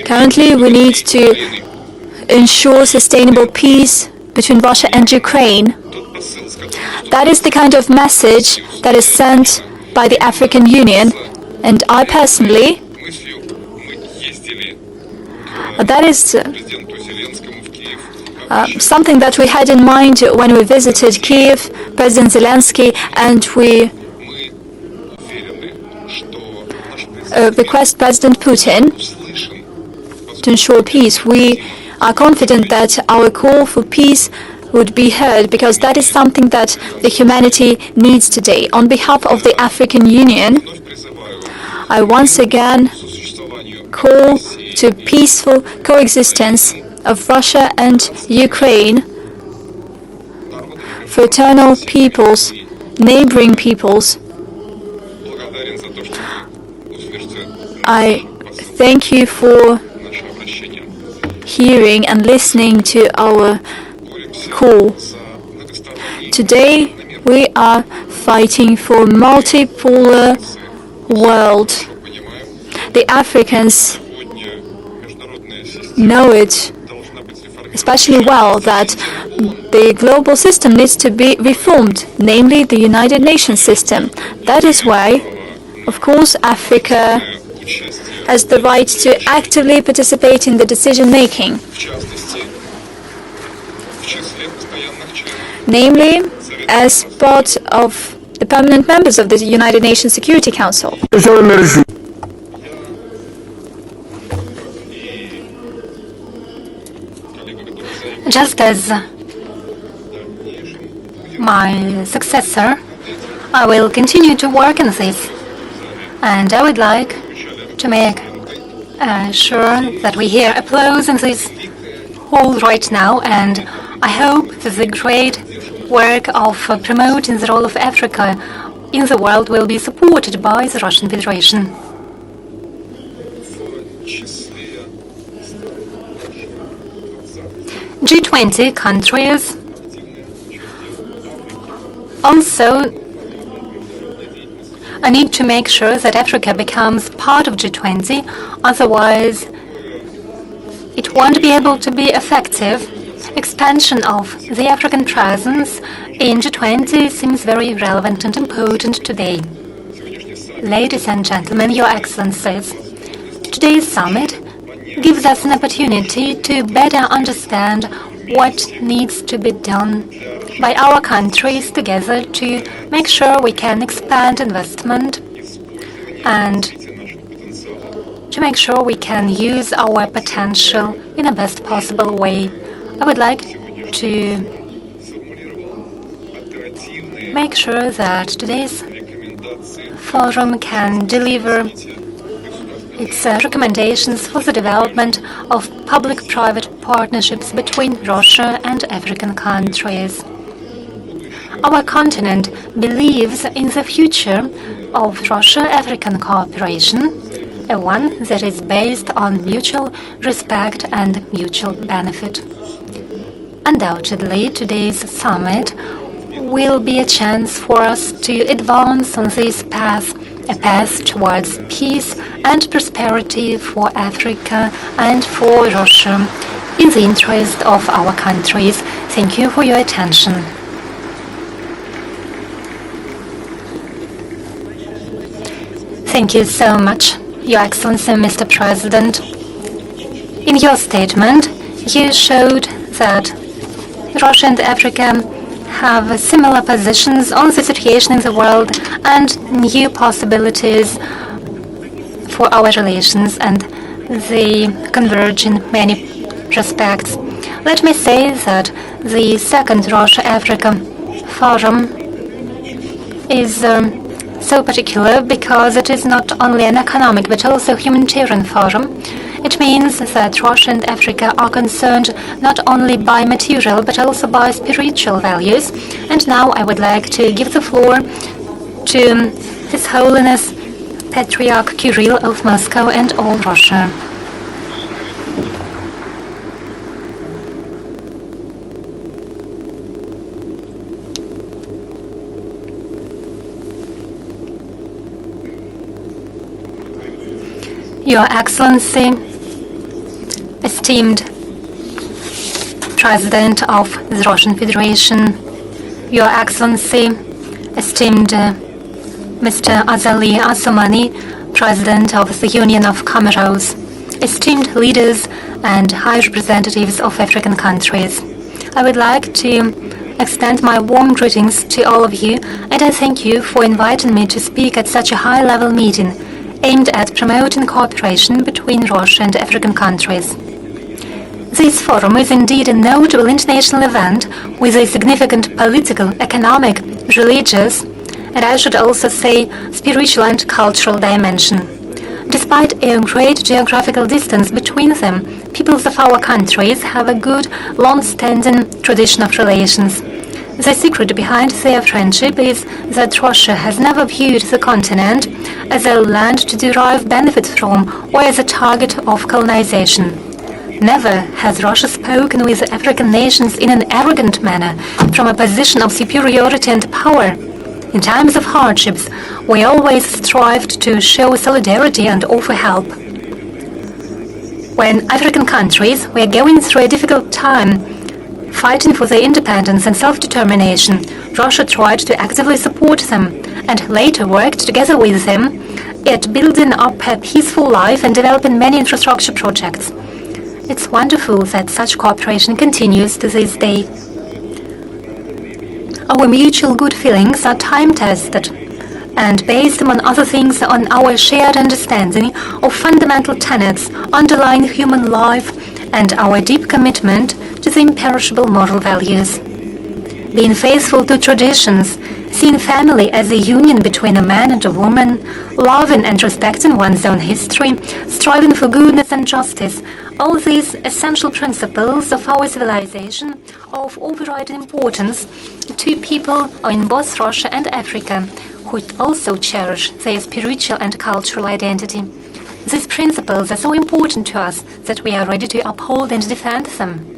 Currently, we need to ensure sustainable peace between Russia and Ukraine. That is the kind of message that is sent by the African Union, and I personally, that is something that we had in mind when we visited Kiev, President Zelensky, and we request President Putin to ensure peace. We are confident that our call for peace would be heard, because that is something that the humanity needs today. On behalf of the African Union, I once again call to peaceful coexistence of Russia and Ukraine, fraternal peoples, neighboring peoples. I thank you for hearing and listening to our call. Today, we are fighting for a multipolar world. the Africans know it especially well that the global system needs to be reformed, namely the United Nations system. That is why, of course, Africa has the right to actively participate in the decision-making, namely as part of the permanent members of the United Nations Security Council. Just as my successor, I will continue to work on this, and I would like to make sure that we hear applause in this hall right now, and I hope that the great work of promoting the role of Africa in the world will be supported by the Russian Federation. G20 countries also need to make sure that Africa becomes part of G20, otherwise it won't be able to be effective. Expansion of the African presence in G20 seems very relevant and important today. Ladies and gentlemen, Your Excellencies, today's summit gives us an opportunity to better understand what needs to be done by our countries together to make sure we can expand investment and to make sure we can use our potential in the best possible way. I would like to make sure that today's forum can deliver its recommendations for the development of public-private partnerships between Russia and African countries. Our continent believes in the future of Russia-African cooperation, a one that is based on mutual respect and mutual benefit. Undoubtedly, today's summit will be a chance for us to advance on this path, a path towards peace and prosperity for Africa and for Russia, in the interest of our countries. Thank you for your attention. Thank you so much, Your Excellency, Mr. President. In your statement, you showed that Russia and Africa have similar positions on the situation in the world and new possibilities for our relations, and they converge in many respects. Let me say that the second Russia-Africa Forum is so particular because it is not only an economic but also humanitarian forum. It means that Russia and Africa are concerned not only by material but also by spiritual values. And now I would like to give the floor to His Holiness Patriarch Kirill of Moscow and all Russia. Your Excellency, esteemed President of the Russian Federation, Your Excellency, esteemed Mr. Azali Assoumani, President of the Union of Comoros, esteemed leaders and high representatives of African countries, I would like to extend my warm greetings to all of you, and I thank you for inviting me to speak at such a high-level meeting aimed at promoting cooperation between Russia and African countries. This forum is indeed a notable international event with a significant political, economic, religious, and I should also say spiritual and cultural dimension. Despite a great geographical distance between them, peoples of our countries have a good, long-standing tradition of relations. The secret behind their friendship is that Russia has never viewed the continent as a land to derive benefit from or as a target of colonization. Never has Russia spoken with the African nations in an arrogant manner from a position of superiority and power. In times of hardships, we always strived to show solidarity and offer help. When African countries were going through a difficult time, fighting for their independence and self-determination, Russia tried to actively support them and later worked together with them at building up a peaceful life and developing many infrastructure projects. It's wonderful that such cooperation continues to this day. Our mutual good feelings are time-tested and based, among other things, on our shared understanding of fundamental tenets underlying human life and our deep commitment to the imperishable moral values. Being faithful to traditions, seeing family as a union between a man and a woman, loving and respecting one's own history, striving for goodness and justice, all these essential principles of our civilization are of overriding importance to people in both Russia and Africa, who also cherish their spiritual and cultural identity. These principles are so important to us that we are ready to uphold and defend them.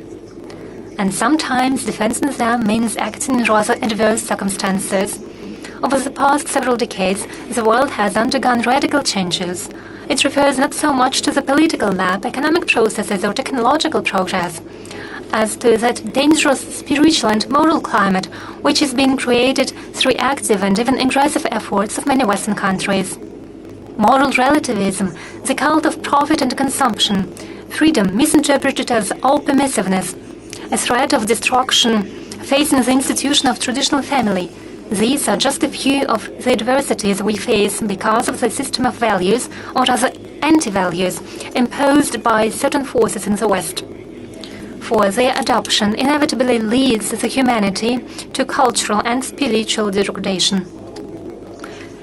And sometimes defending them means acting in rather adverse circumstances. Over the past several decades, the world has undergone radical changes. It refers not so much to the political map, economic processes, or technological progress, as to that dangerous spiritual and moral climate which is being created through active and even aggressive efforts of many Western countries. Moral relativism, the cult of profit and consumption, freedom misinterpreted as all permissiveness, a threat of destruction facing the institution of traditional family. These are just a few of the adversities we face because of the system of values, or rather anti-values, imposed by certain forces in the West. For their adoption inevitably leads the humanity to cultural and spiritual degradation.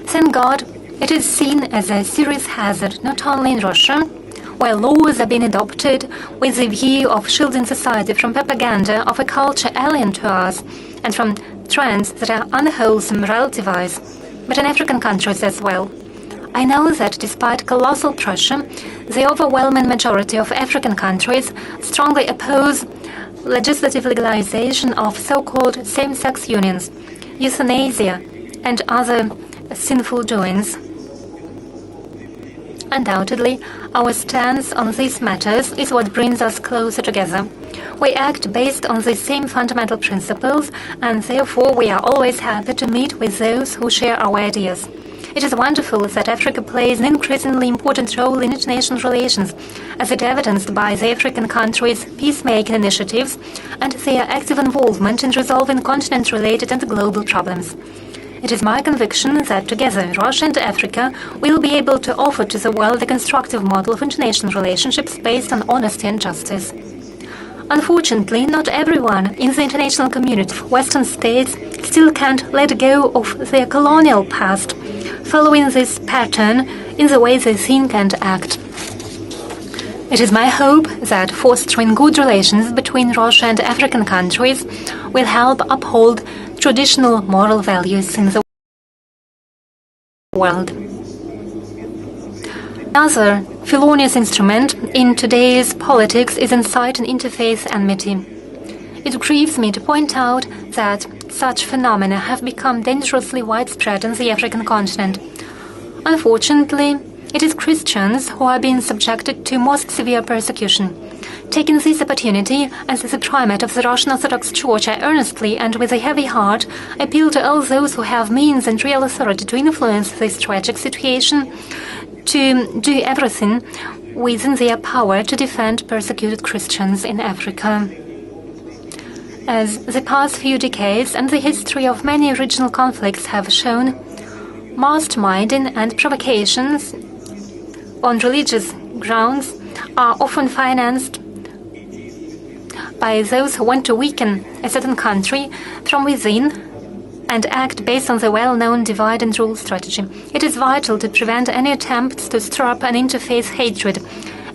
Thank God, it is seen as a serious hazard not only in Russia, where laws are being adopted with the view of shielding society from propaganda of a culture alien to us and from trends that are unwholesome relative-wise, but in African countries as well. I know that despite colossal pressure, the overwhelming majority of African countries strongly oppose legislative legalization of so-called same-sex unions, euthanasia, and other sinful doings. Undoubtedly, our stance on these matters is what brings us closer together. We act based on the same fundamental principles, and therefore we are always happy to meet with those who share our ideas. It is wonderful that Africa plays an increasingly important role in international relations, as it evidenced by the African countries' peacemaking initiatives and their active involvement in resolving continent-related and global problems. It is my conviction that together Russia and Africa will be able to offer to the world a constructive model of international relationships based on honesty and justice. Unfortunately, not everyone in the international community of Western states still can't let go of their colonial past, following this pattern in the way they think and act. It is my hope that fostering good relations between Russia and African countries will help uphold traditional moral values in the world. Another felonious instrument in today's politics is inciting interfaith enmity. It grieves me to point out that such phenomena have become dangerously widespread on the African continent. Unfortunately, it is Christians who are being subjected to most severe persecution. Taking this opportunity as the primate of the Russian Orthodox Church, I earnestly and with a heavy heart appeal to all those who have means and real authority to influence this tragic situation to do everything within their power to defend persecuted Christians in Africa. As the past few decades and the history of many regional conflicts have shown, masterminding and provocations on religious grounds are often financed by those who want to weaken a certain country from within and act based on the well-known divide and rule strategy. It is vital to prevent any attempts to stir up an interfaith hatred,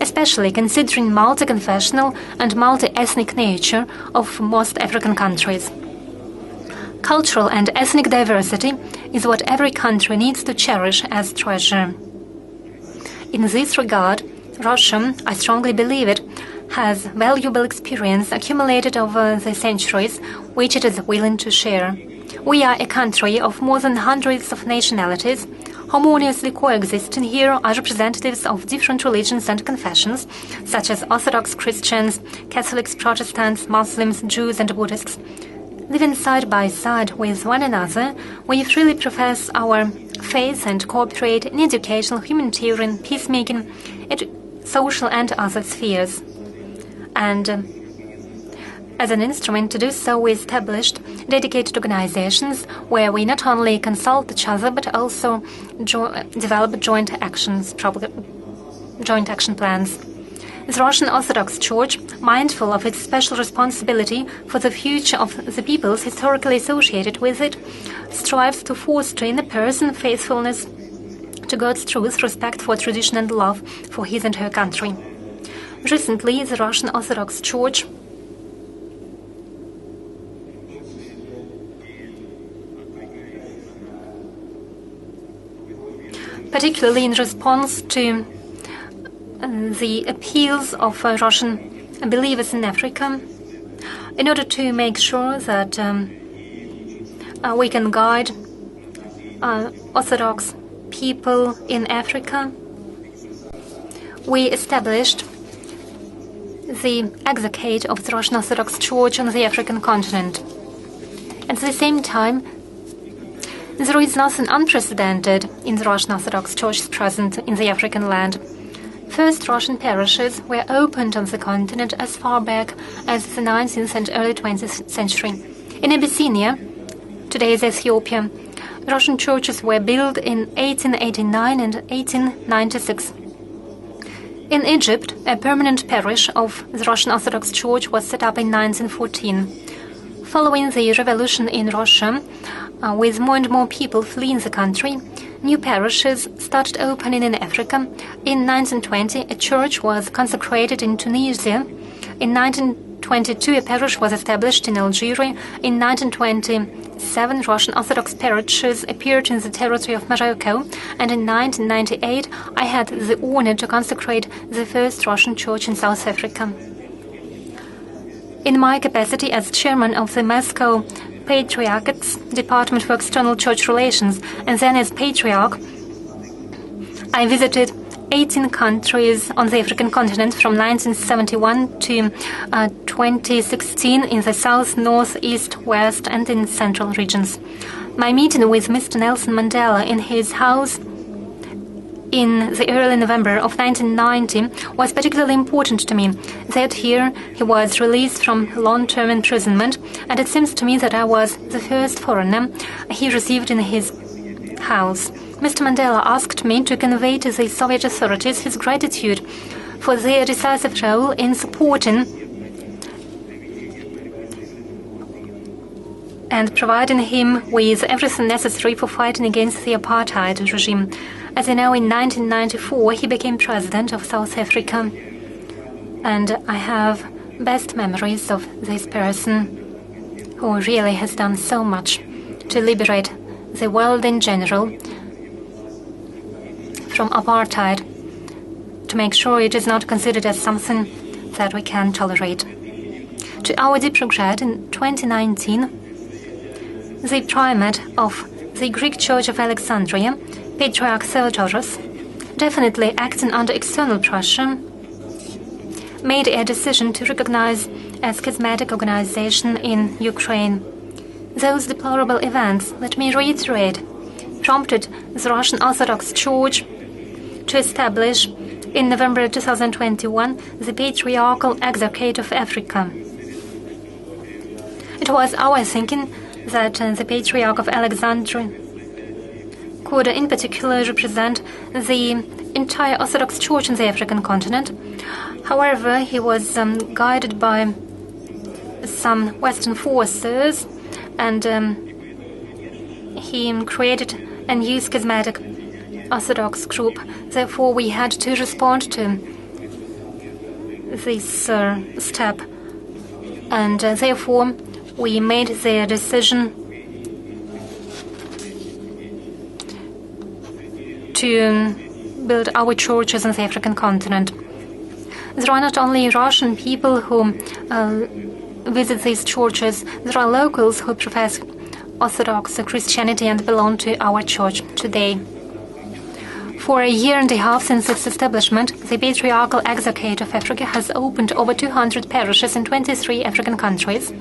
especially considering multi-confessional and multi-ethnic nature of most African countries. Cultural and ethnic diversity is what every country needs to cherish as treasure. In this regard, Russia, I strongly believe it, has valuable experience accumulated over the centuries, which it is willing to share. We are a country of more than hundreds of nationalities, harmoniously coexisting here are representatives of different religions and confessions, such as Orthodox Christians, Catholics, Protestants, Muslims, Jews, and Buddhists. Living side by side with one another, we freely profess our faith and cooperate in educational, humanitarian, peacemaking, social, and other spheres. And as an instrument to do so, we established dedicated organizations where we not only consult each other but also develop joint action plans. The Russian Orthodox Church, mindful of its special responsibility for the future of the peoples historically associated with it, strives to foster in the person faithfulness to God's truth, respect for tradition, and love for his and her country. Recently, the Russian Orthodox Church particularly in response to the appeals of Russian believers in Africa, in order to make sure that we can guide Orthodox people in Africa, we established the exarchate of the Russian Orthodox Church on the African continent. At the same time, there is nothing unprecedented in the Russian Orthodox Church's presence in the African land. First Russian parishes were opened on the continent as far back as the 19th and early 20th century. In Abyssinia, today's Ethiopia, Russian churches were built in 1889 and 1896. In Egypt, a permanent parish of the Russian Orthodox Church was set up in 1914. Following the revolution in Russia, with more and more people fleeing the country, new parishes started opening in Africa. In 1920, a church was consecrated in Tunisia. In 1922, a parish was established in Algeria. In 1927, Russian Orthodox parishes appeared in the territory of Morocco. And in 1998, I had the honor to consecrate the first Russian church in South Africa. In my capacity as chairman of the Moscow Patriarchate's Department for External Church Relations, and then as Patriarch, I visited 18 countries on the African continent from 1971 to 2016 in the south, north, east, west, and in central regions. My meeting with Mr. Nelson Mandela in his house in the early November of 1990 was particularly important to me. That year he was released from long-term imprisonment, and it seems to me that I was the first foreigner he received in his house. Mr. Mandela asked me to convey to the Soviet authorities his gratitude for their decisive role in supporting and providing him with everything necessary for fighting against the apartheid regime. As you know, in 1994, he became president of South Africa, and I have best memories of this person who really has done so much to liberate the world in general from apartheid, to make sure it is not considered as something that we can tolerate. To our deep regret, in 2019, the primate of the Greek Church of Alexandria, Patriarch Theodoros, definitely acting under external pressure, made a decision to recognize a schismatic organization in Ukraine. Those deplorable events, let me reiterate, prompted the Russian Orthodox Church to establish in November 2021 the Patriarchal Exarchate of Africa. It was our thinking that the Patriarch of Alexandria could in particular represent the entire Orthodox Church in the African continent. However, he was guided by some Western forces, and he created a new schismatic Orthodox group. Therefore, we had to respond to this step, and therefore we made the decision to build our churches on the African continent. There are not only Russian people who visit these churches, there are locals who profess Orthodox Christianity and belong to our church today. For a year and a half since its establishment, the Patriarchal Exarchate of Africa has opened over 200 parishes in 23 African countries.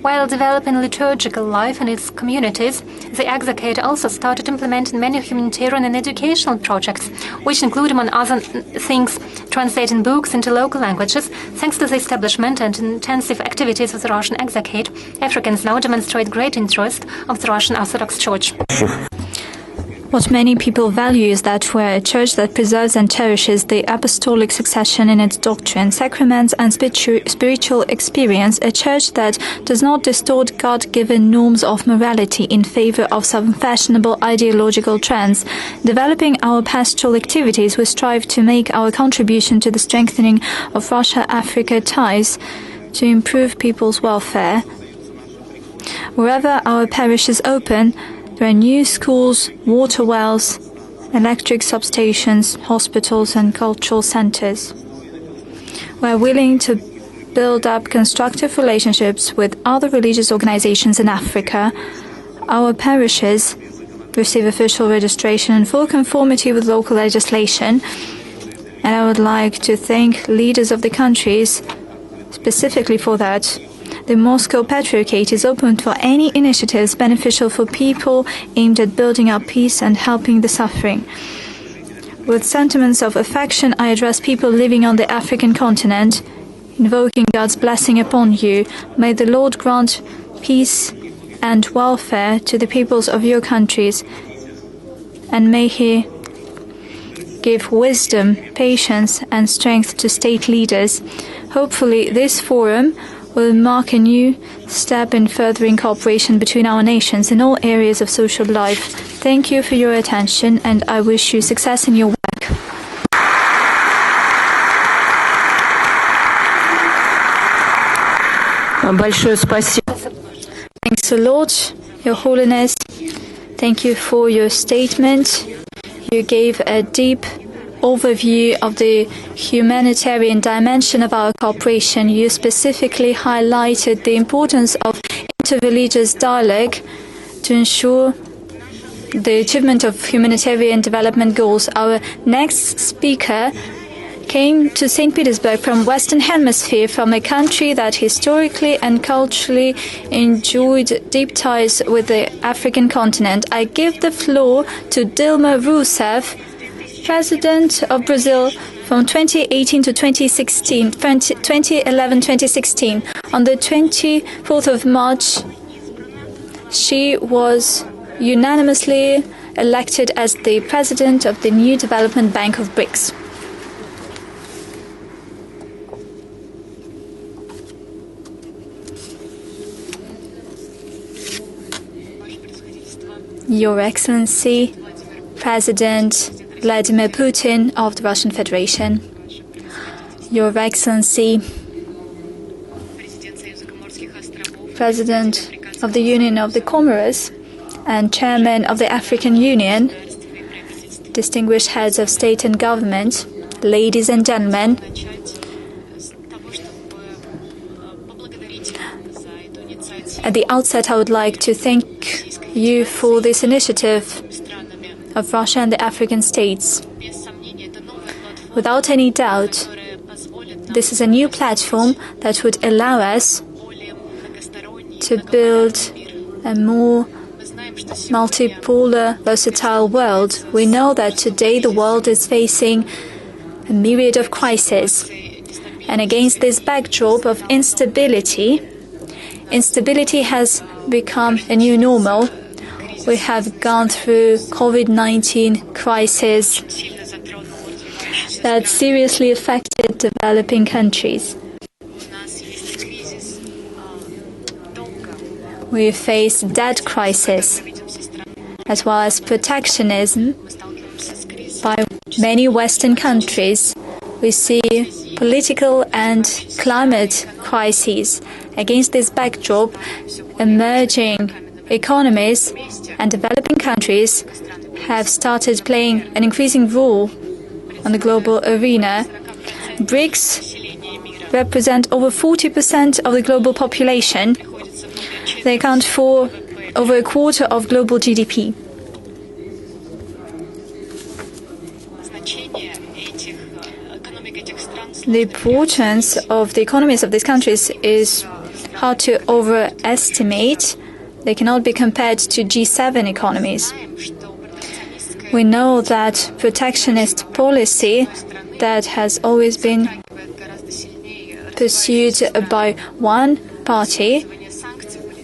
While developing liturgical life in its communities, the Exarchate also started implementing many humanitarian and educational projects, which include, among other things, translating books into local languages. Thanks to the establishment and intensive activities of the Russian Exarchate, Africans now demonstrate great interest of the Russian Orthodox Church. What many people value is that we're a church that preserves and cherishes the apostolic succession in its doctrine, sacraments, and spiritual experience, a church that does not distort God-given norms of morality in favor of some fashionable ideological trends. Developing our pastoral activities, we strive to make our contribution to the strengthening of Russia-Africa ties to improve people's welfare. Wherever our parishes open, there are new schools, water wells, electric substations, hospitals, and cultural centers. We are willing to build up constructive relationships with other religious organizations in Africa. Our parishes receive official registration in full conformity with local legislation, and I would like to thank leaders of the countries specifically for that. The Moscow Patriarchate is open for any initiatives beneficial for people aimed at building up peace and helping the suffering. With sentiments of affection, I address people living on the African continent, invoking God's blessing upon you. May the Lord grant peace and welfare to the peoples of your countries, and may He give wisdom, patience, and strength to state leaders. Hopefully, this forum will mark a new step in furthering cooperation between our nations in all areas of social life. Thank you for your attention, and I wish you success in your work. Большое спасибо. Thanks a lot, Your Holiness. Thank you for your statement. You gave a deep overview of the humanitarian dimension of our cooperation. You specifically highlighted the importance of interreligious dialogue to ensure the achievement of humanitarian development goals. Our next speaker came to St. Petersburg from Western Hemisphere, from a country that historically and culturally enjoyed deep ties with the African continent. I give the floor to Dilma Rousseff, President of Brazil from 2018 to 2016, 2011-2016. On the 24th of March, she was unanimously elected as the President of the new Development Bank of BRICS. Your Excellency, President Vladimir Putin of the Russian Federation, Your Excellency, President of the Union of the Comoros and Chairman of the African Union, distinguished heads of state and government, ladies and gentlemen, at the outset I would like to thank you for this initiative of Russia and the African states. Without any doubt, this is a new platform that would allow us to build a more multipolar, versatile world. We know that today the world is facing a myriad of crises. And against this backdrop of instability has become a new normal. We have gone through COVID-19 crisis that seriously affected developing countries. We face debt crisis, as well as protectionism by many Western countries. We see political and climate crises. Against this backdrop, emerging economies and developing countries have started playing an increasing role on the global arena. BRICS represent over 40% of the global population. They account for over a quarter of global GDP. The importance of the economies of these countries is hard to overestimate. They cannot be compared to G7 economies. We know that protectionist policy that has always been pursued by one party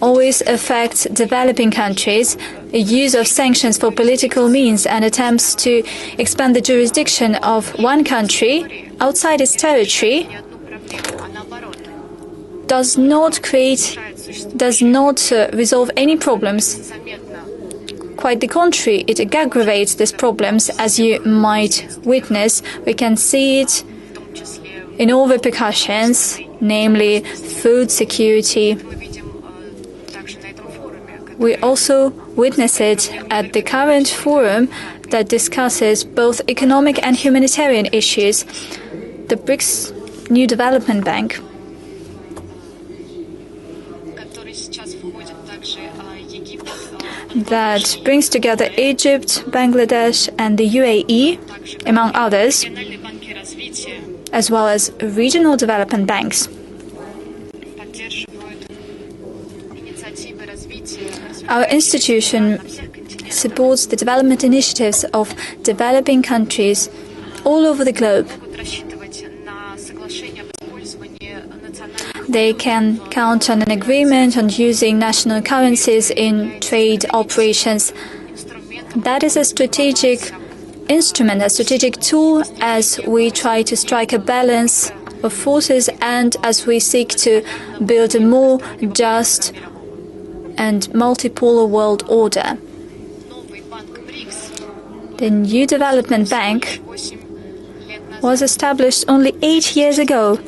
always affects developing countries. The use of sanctions for political means and attempts to expand the jurisdiction of one country outside its territory does not resolve any problems. Quite the contrary, it aggravates these problems, as you might witness. We can see it in all repercussions, namely food security. We also witness it at the current forum that discusses both economic and humanitarian issues. The BRICS New Development Bank, that brings together Egypt, Bangladesh, and the UAE, among others, as well as regional development banks. Our institution supports the development initiatives of developing countries all over the globe. They can count on an agreement on using national currencies in trade operations. That is a strategic instrument, a strategic tool as we try to strike a balance of forces and as we seek to build a more just and multipolar world order. The New Development Bank was established only 8 years ago,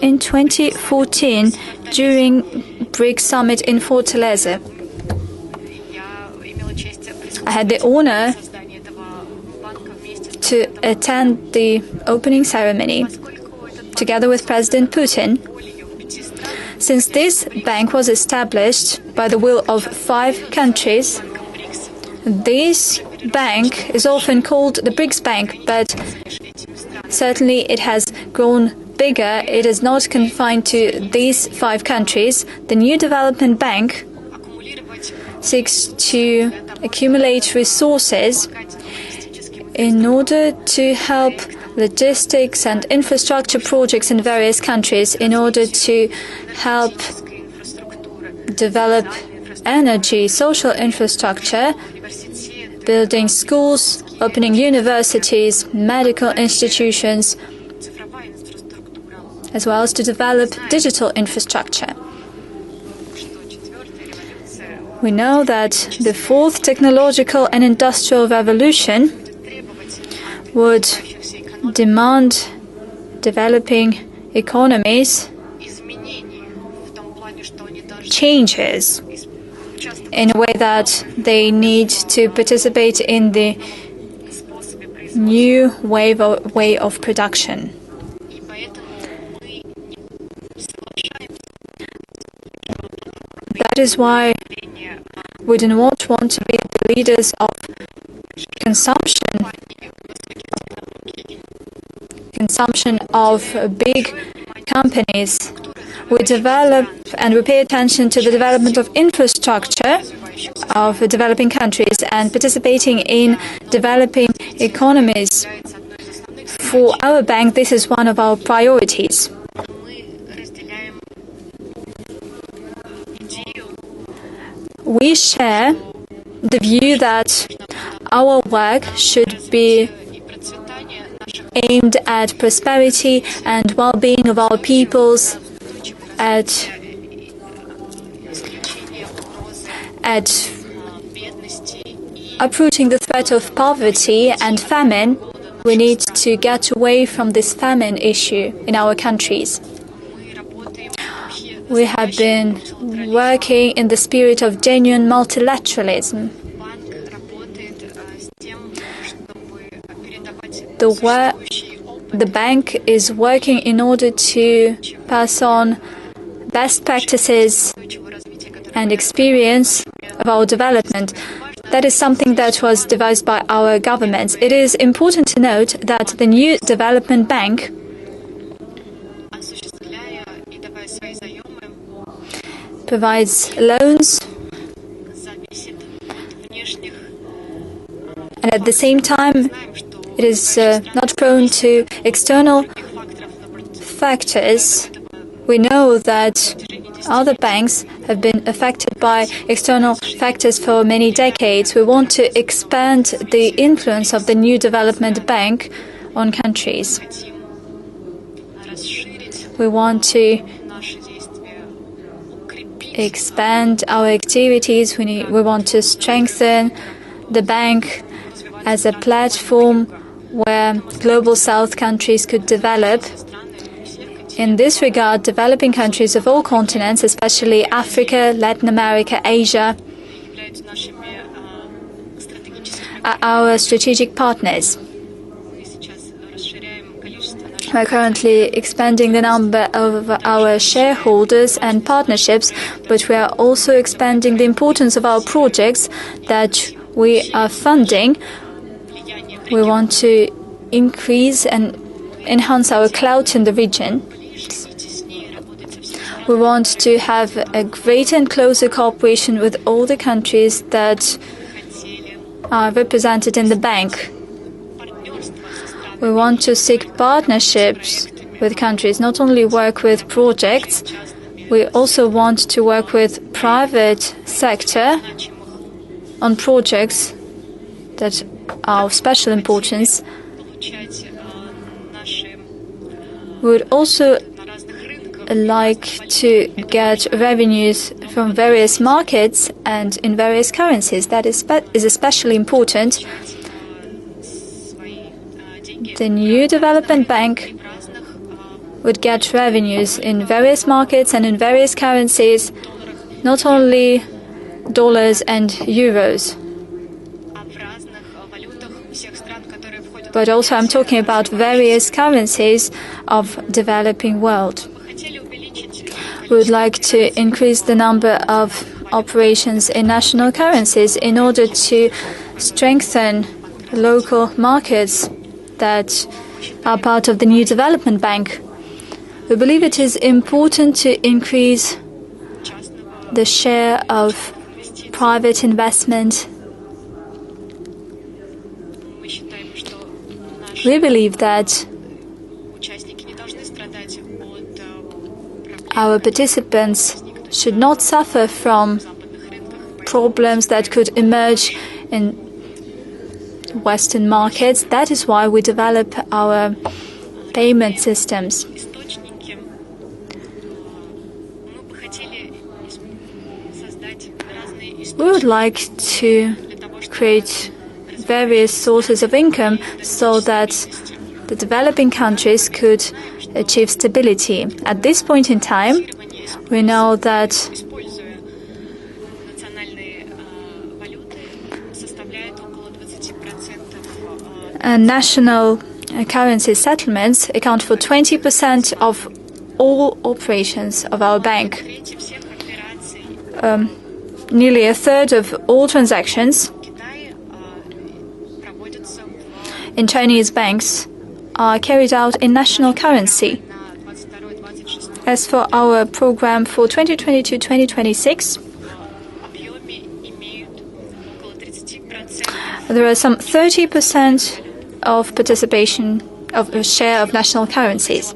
in 2014, during BRICS Summit in Fortaleza. I had the honor to attend the opening ceremony together with President Putin. Since this bank was established by the will of 5 countries, this bank is often called the BRICS Bank, but certainly it has grown bigger. It is not confined to these 5 countries. The New Development Bank seeks to accumulate resources in order to help logistics and infrastructure projects in various countries, in order to help develop energy, social infrastructure, building schools, opening universities, medical institutions, as well as to develop digital infrastructure. We know that the 4th technological and industrial revolution would demand developing economies changes in a way that they need to participate in the new way of production. That is why we do not want to be the leaders of consumption of big companies. We develop and we pay attention to the development of infrastructure of developing countries and participating in developing economies. For our bank, this is one of our priorities. We share the view that our work should be aimed at prosperity and well-being of our peoples, at uprooting the threat of poverty and famine. We need to get away from this famine issue in our countries. We have been working in the spirit of genuine multilateralism. The bank is working in order to pass on best practices and experience of our development. That is something that was devised by our governments. It is important to note that the new development bank provides loans and at the same time it is not prone to external factors. We know that other banks have been affected by external factors for many decades. We want to expand the influence of the new development bank on countries. We want to expand our activities. We want to strengthen the bank as a platform where global South countries could develop. In this regard, developing countries of all continents, especially Africa, Latin America, Asia, are our strategic partners. We are currently expanding the number of our shareholders and partnerships, but we are also expanding the importance of our projects that we are funding. We want to increase and enhance our clout in the region. We want to have a greater and closer cooperation with all the countries that are represented in the bank. We want to seek partnerships with countries, not only work with projects, we also want to work with private sector on projects that are of special importance. We would also like to get revenues from various markets and in various currencies. That is especially important. The new development bank would get revenues in various markets and in various currencies, not only dollars and euros, but also I'm talking about various currencies of developing world. We would like to increase the number of operations in national currencies in order to strengthen local markets that are part of the new development bank. We believe it is important to increase the share of private investment. We believe that our participants should not suffer from problems that could emerge in Western markets. That is why we develop our payment systems. We would like to create various sources of income so that the developing countries could achieve stability. At this point in time, we know that national currency settlements account for 20% of all operations of our bank. Nearly a third of all transactions in Chinese banks are carried out in national currency. As for our program for 2022-2026, there are some 30% of participation of a share of national currencies.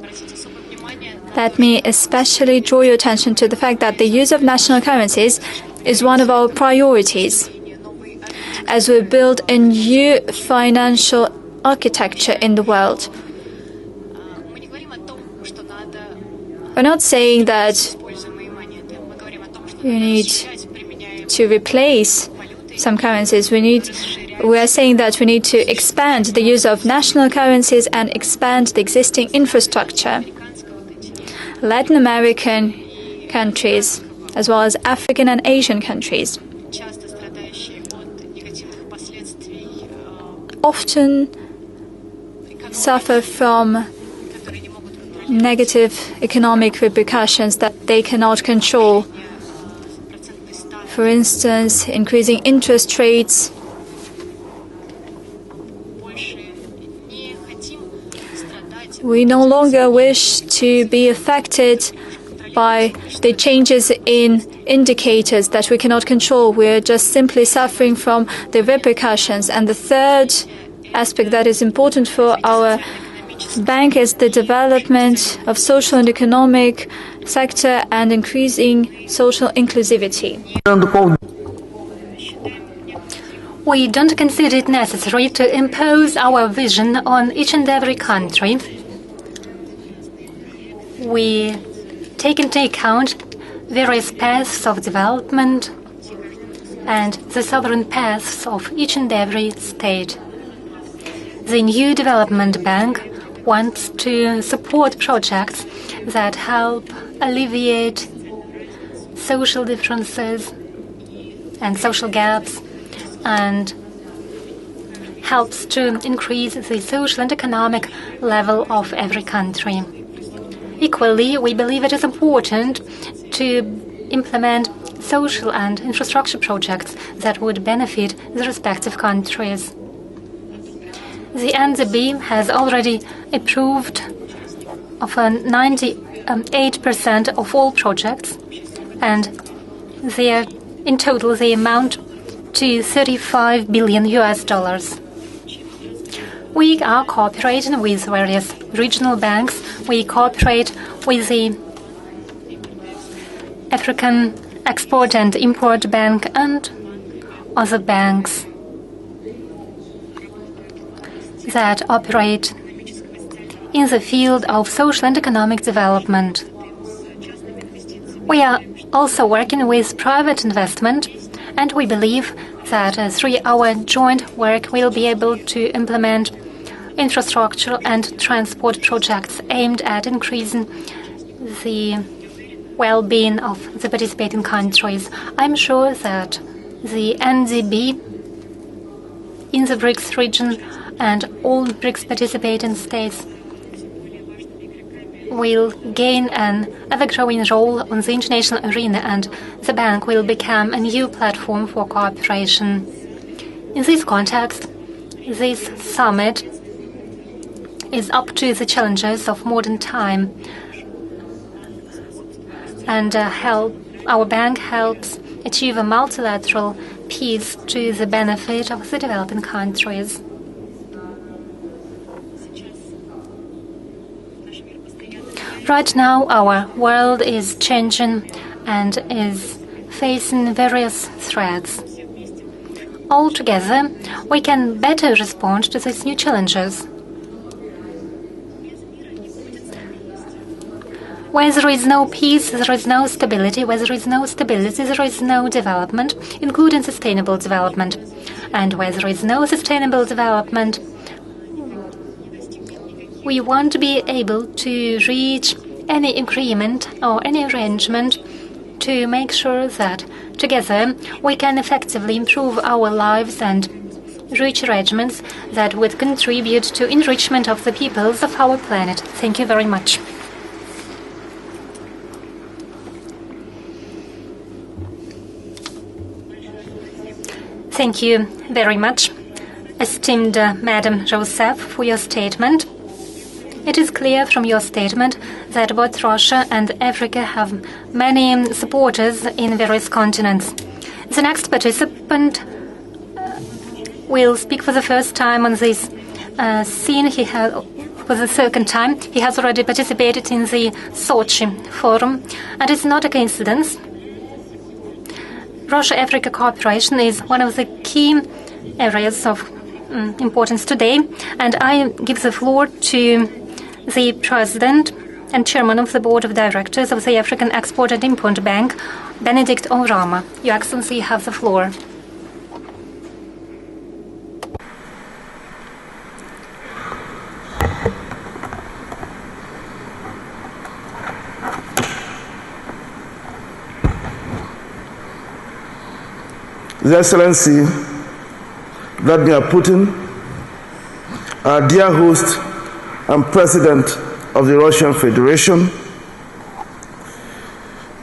Let me especially draw your attention to the fact that the use of national currencies is one of our priorities as we build a new financial architecture in the world. We're not saying that you need to replace some currencies. We are saying that we need to expand the use of national currencies and expand the existing infrastructure. Latin American countries, as well as African and Asian countries, often suffer from negative economic repercussions that they cannot control. For instance, increasing interest rates. We no longer wish to be affected by the changes in indicators that we cannot control. We're just simply suffering from the repercussions. And the third aspect that is important for our bank is the development of social and economic sector and increasing social inclusivity. We don't consider it necessary to impose our vision on each and every country. We take into account various paths of development and the sovereign paths of each and every state. The new development bank wants to support projects that help alleviate social differences and social gaps and helps to increase the social and economic level of every country. Equally, we believe it is important to implement social and infrastructure projects that would benefit the respective countries. The NZB has already approved of 98% of all projects, and in total they amount to $35 billion. We are cooperating with various regional banks. We cooperate with the African Export and Import Bank and other banks that operate in the field of social and economic development. We are also working with private investment, and we believe that through our joint work we'll be able to implement infrastructure and transport projects aimed at increasing the well-being of the participating countries. I'm sure that the NZB in the BRICS region and all BRICS participating states will gain an ever-growing role on the international arena, and the bank will become a new platform for cooperation. In this context, this summit is up to the challenges of modern time, and our bank helps achieve a multilateral peace to the benefit of the developing countries. Right now, our world is changing and is facing various threats. Altogether, we can better respond to these new challenges. Where there is no peace, there is no stability. Where there is no stability, there is no development, including sustainable development. And where there is no sustainable development, we want to be able to reach any agreement or any arrangement to make sure that together we can effectively improve our lives and reach arrangements that would contribute to enrichment of the peoples of our planet. Thank you very much. Thank you very much, esteemed Madam Joseph, for your statement. It is clear from your statement that both Russia and Africa have many supporters in various continents. The next participant will speak for the first time on this scene. For the second time. He has already participated in the Sochi Forum, and it's not a coincidence. Russia-Africa cooperation is one of the key areas of importance today, and I give the floor to the President and Chairman of the Board of Directors of the African Export and Import Bank, Benedict Orama. Your Excellency, you have the floor. His Excellency Vladimir Putin, our dear host and President of the Russian Federation,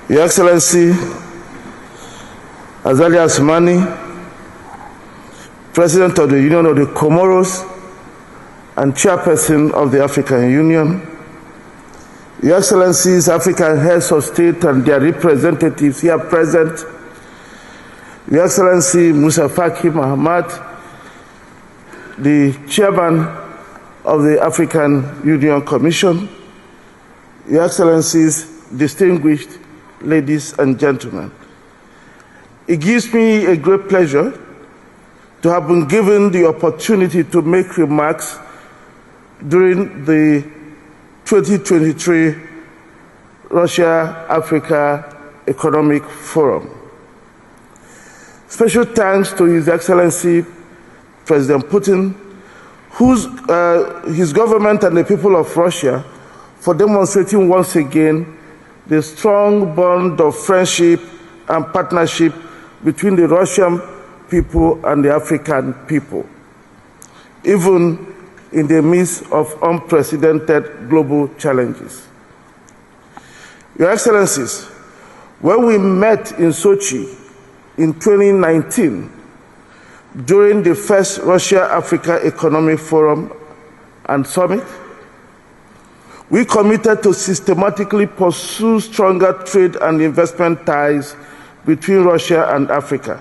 Your Excellency Azali Assoumani, President of the Union of the Comoros and Chairperson of the African Union, Your Excellencies, African heads of state and their representatives here present, Your Excellency Musa Faki Mahamat, the Chairman of the African Union Commission, Your Excellencies, distinguished ladies and gentlemen. It gives me a great pleasure to have been given the opportunity to make remarks during the 2023 Russia-Africa Economic Forum. Special thanks to His Excellency President Putin, his government and the people of Russia for demonstrating once again the strong bond of friendship and partnership between the Russian people and the African people, even in the midst of unprecedented global challenges. Your Excellencies, when we met in Sochi in 2019, during the first Russia-Africa Economic Forum and Summit, we committed to systematically pursue stronger trade and investment ties between Russia and Africa,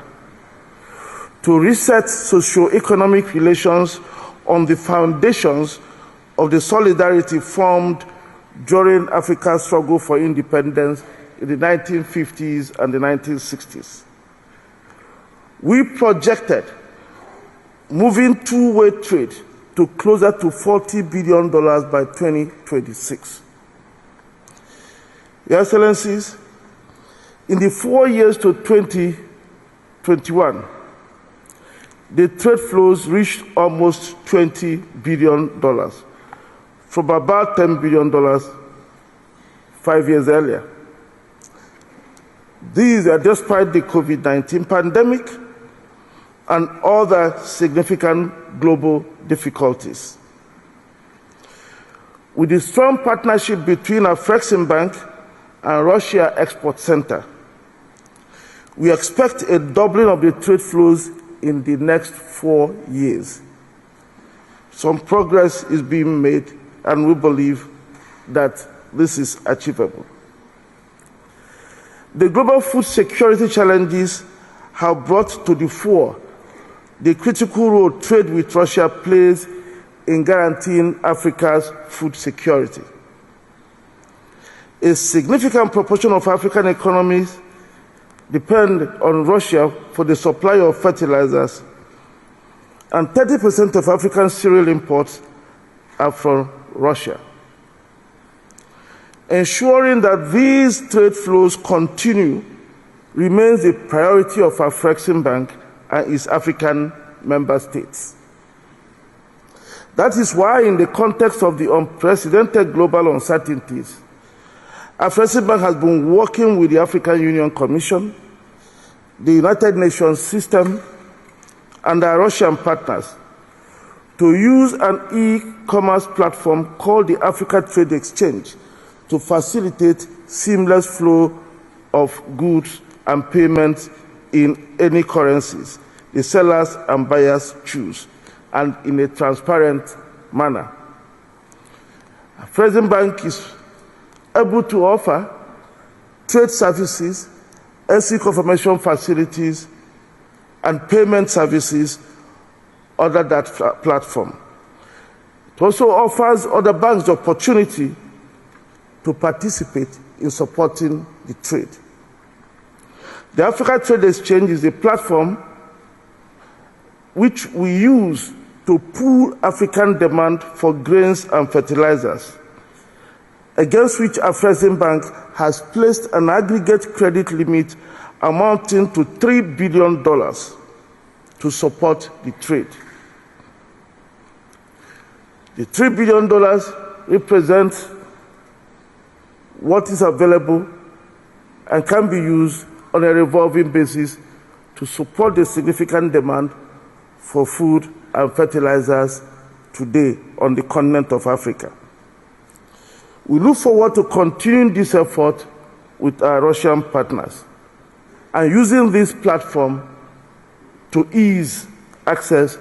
to reset socio-economic relations on the foundations of the solidarity formed during Africa's struggle for independence in the 1950s and the 1960s. We projected moving two-way trade to closer to $40 billion by 2026. Your Excellencies, in the 4 years to 2021, the trade flows reached almost $20 billion, from about $10 billion 5 years earlier. These are despite the COVID-19 pandemic and other significant global difficulties. With the strong partnership between Afreximbank and Russia Export Center, we expect a doubling of the trade flows in the next 4 years. Some progress is being made, and we believe that this is achievable. The global food security challenges have brought to the fore the critical role trade with Russia plays in guaranteeing Africa's food security. A significant proportion of African economies depend on Russia for the supply of fertilizers, and 30% of African cereal imports are from Russia. Ensuring that these trade flows continue remains a priority of Afreximbank and its African member states. That is why, in the context of the unprecedented global uncertainties, Afreximbank has been working with the African Union Commission, the United Nations system, and our Russian partners to use an e-commerce platform called the Africa Trade Exchange to facilitate seamless flow of goods and payments in any currencies the sellers and buyers choose, and in a transparent manner. Afreximbank is able to offer trade services, SC confirmation facilities, and payment services under that platform. It also offers other banks the opportunity to participate in supporting the trade. The Africa Trade Exchange is a platform which we use to pool African demand for grains and fertilizers, against which Afreximbank has placed an aggregate credit limit amounting to $3 billion to support the trade. The $3 billion represents what is available and can be used on a revolving basis to support the significant demand for food and fertilizers today on the continent of Africa. We look forward to continuing this effort with our Russian partners. and using this platform to ease access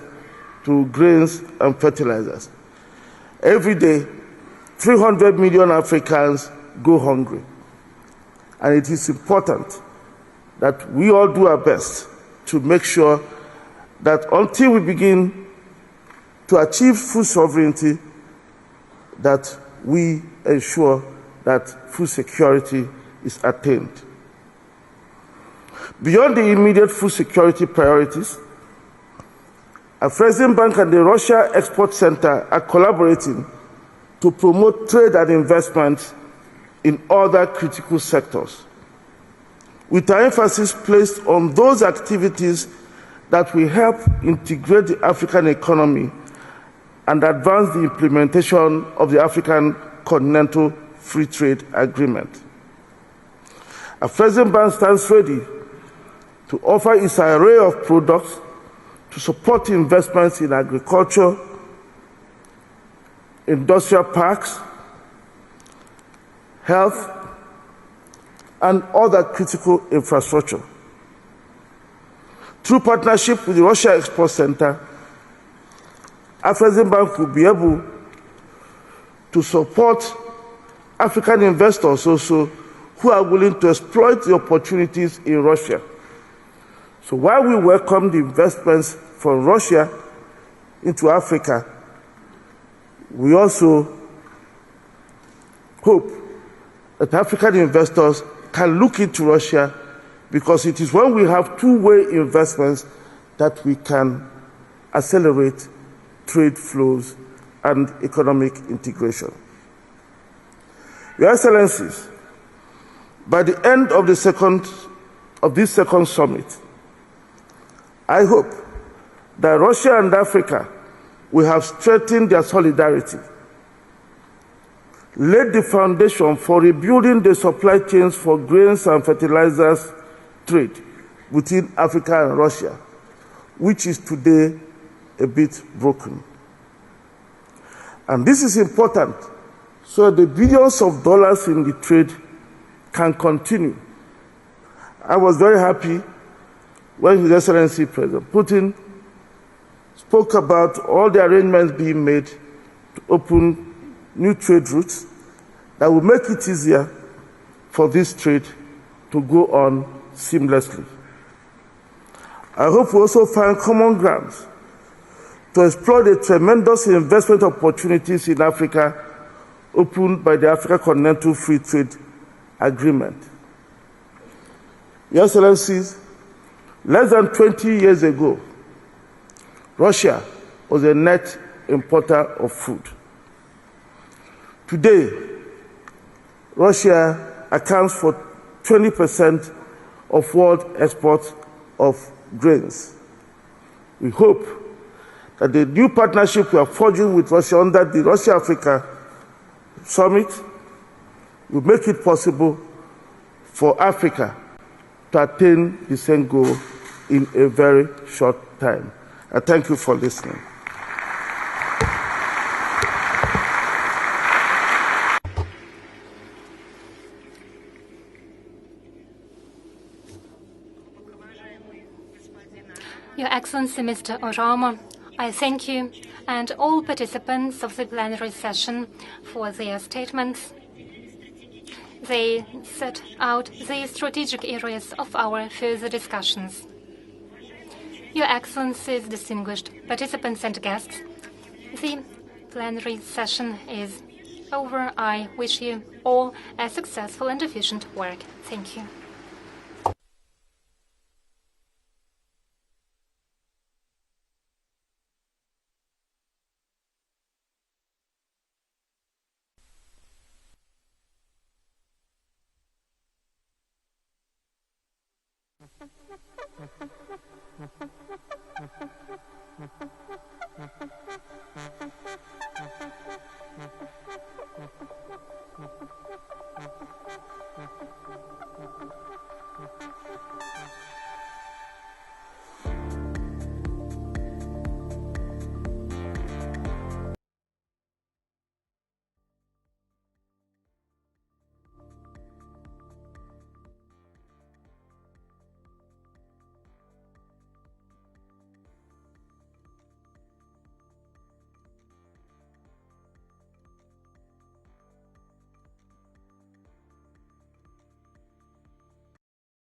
to grains and fertilizers. Every day, 300 million Africans go hungry. And it is important that we all do our best to make sure that until we begin to achieve food sovereignty, that we ensure that food security is attained. Beyond the immediate food security priorities, Afreximbank and the Russia Export Center are collaborating to promote trade and investment in other critical sectors, with our emphasis placed on those activities that will help integrate the African economy and advance the implementation of the African Continental Free Trade Agreement. Afreximbank stands ready to offer its array of products to support investments in agriculture, industrial parks, health, and other critical infrastructure. Through partnership with the Russia Export Center, Afreximbank will be able to support African investors also who are willing to exploit the opportunities in Russia. So while we welcome the investments from Russia into Africa, we also hope that African investors can look into Russia, because it is when we have two-way investments that we can accelerate trade flows and economic integration. Your Excellencies, by the end of this second summit, I hope that Russia and Africa will have strengthened their solidarity, laid the foundation for rebuilding the supply chains for grains and fertilizers trade between Africa and Russia, which is today a bit broken. And this is important so the billions of dollars in the trade can continue. I was very happy when His Excellency President Putin spoke about all the arrangements being made to open new trade routes that will make it easier for this trade to go on seamlessly. I hope we also find common grounds to explore the tremendous investment opportunities in Africa opened by the African Continental Free Trade Agreement. Your Excellencies, less than 20 years ago, Russia was a net importer of food. Today, Russia accounts for 20% of world exports of grains. We hope that the new partnership we are forging with Russia under the Russia-Africa Summit will make it possible for Africa to attain the same goal in a very short time. I thank you for listening. Your Excellency, Mr. Oromo, I thank you and all participants of the plenary session for their statements. They set out the strategic areas of our further discussions. Your Excellencies, distinguished participants and guests, the plenary session is over. I wish you all a successful and efficient work. Thank you. Thank you.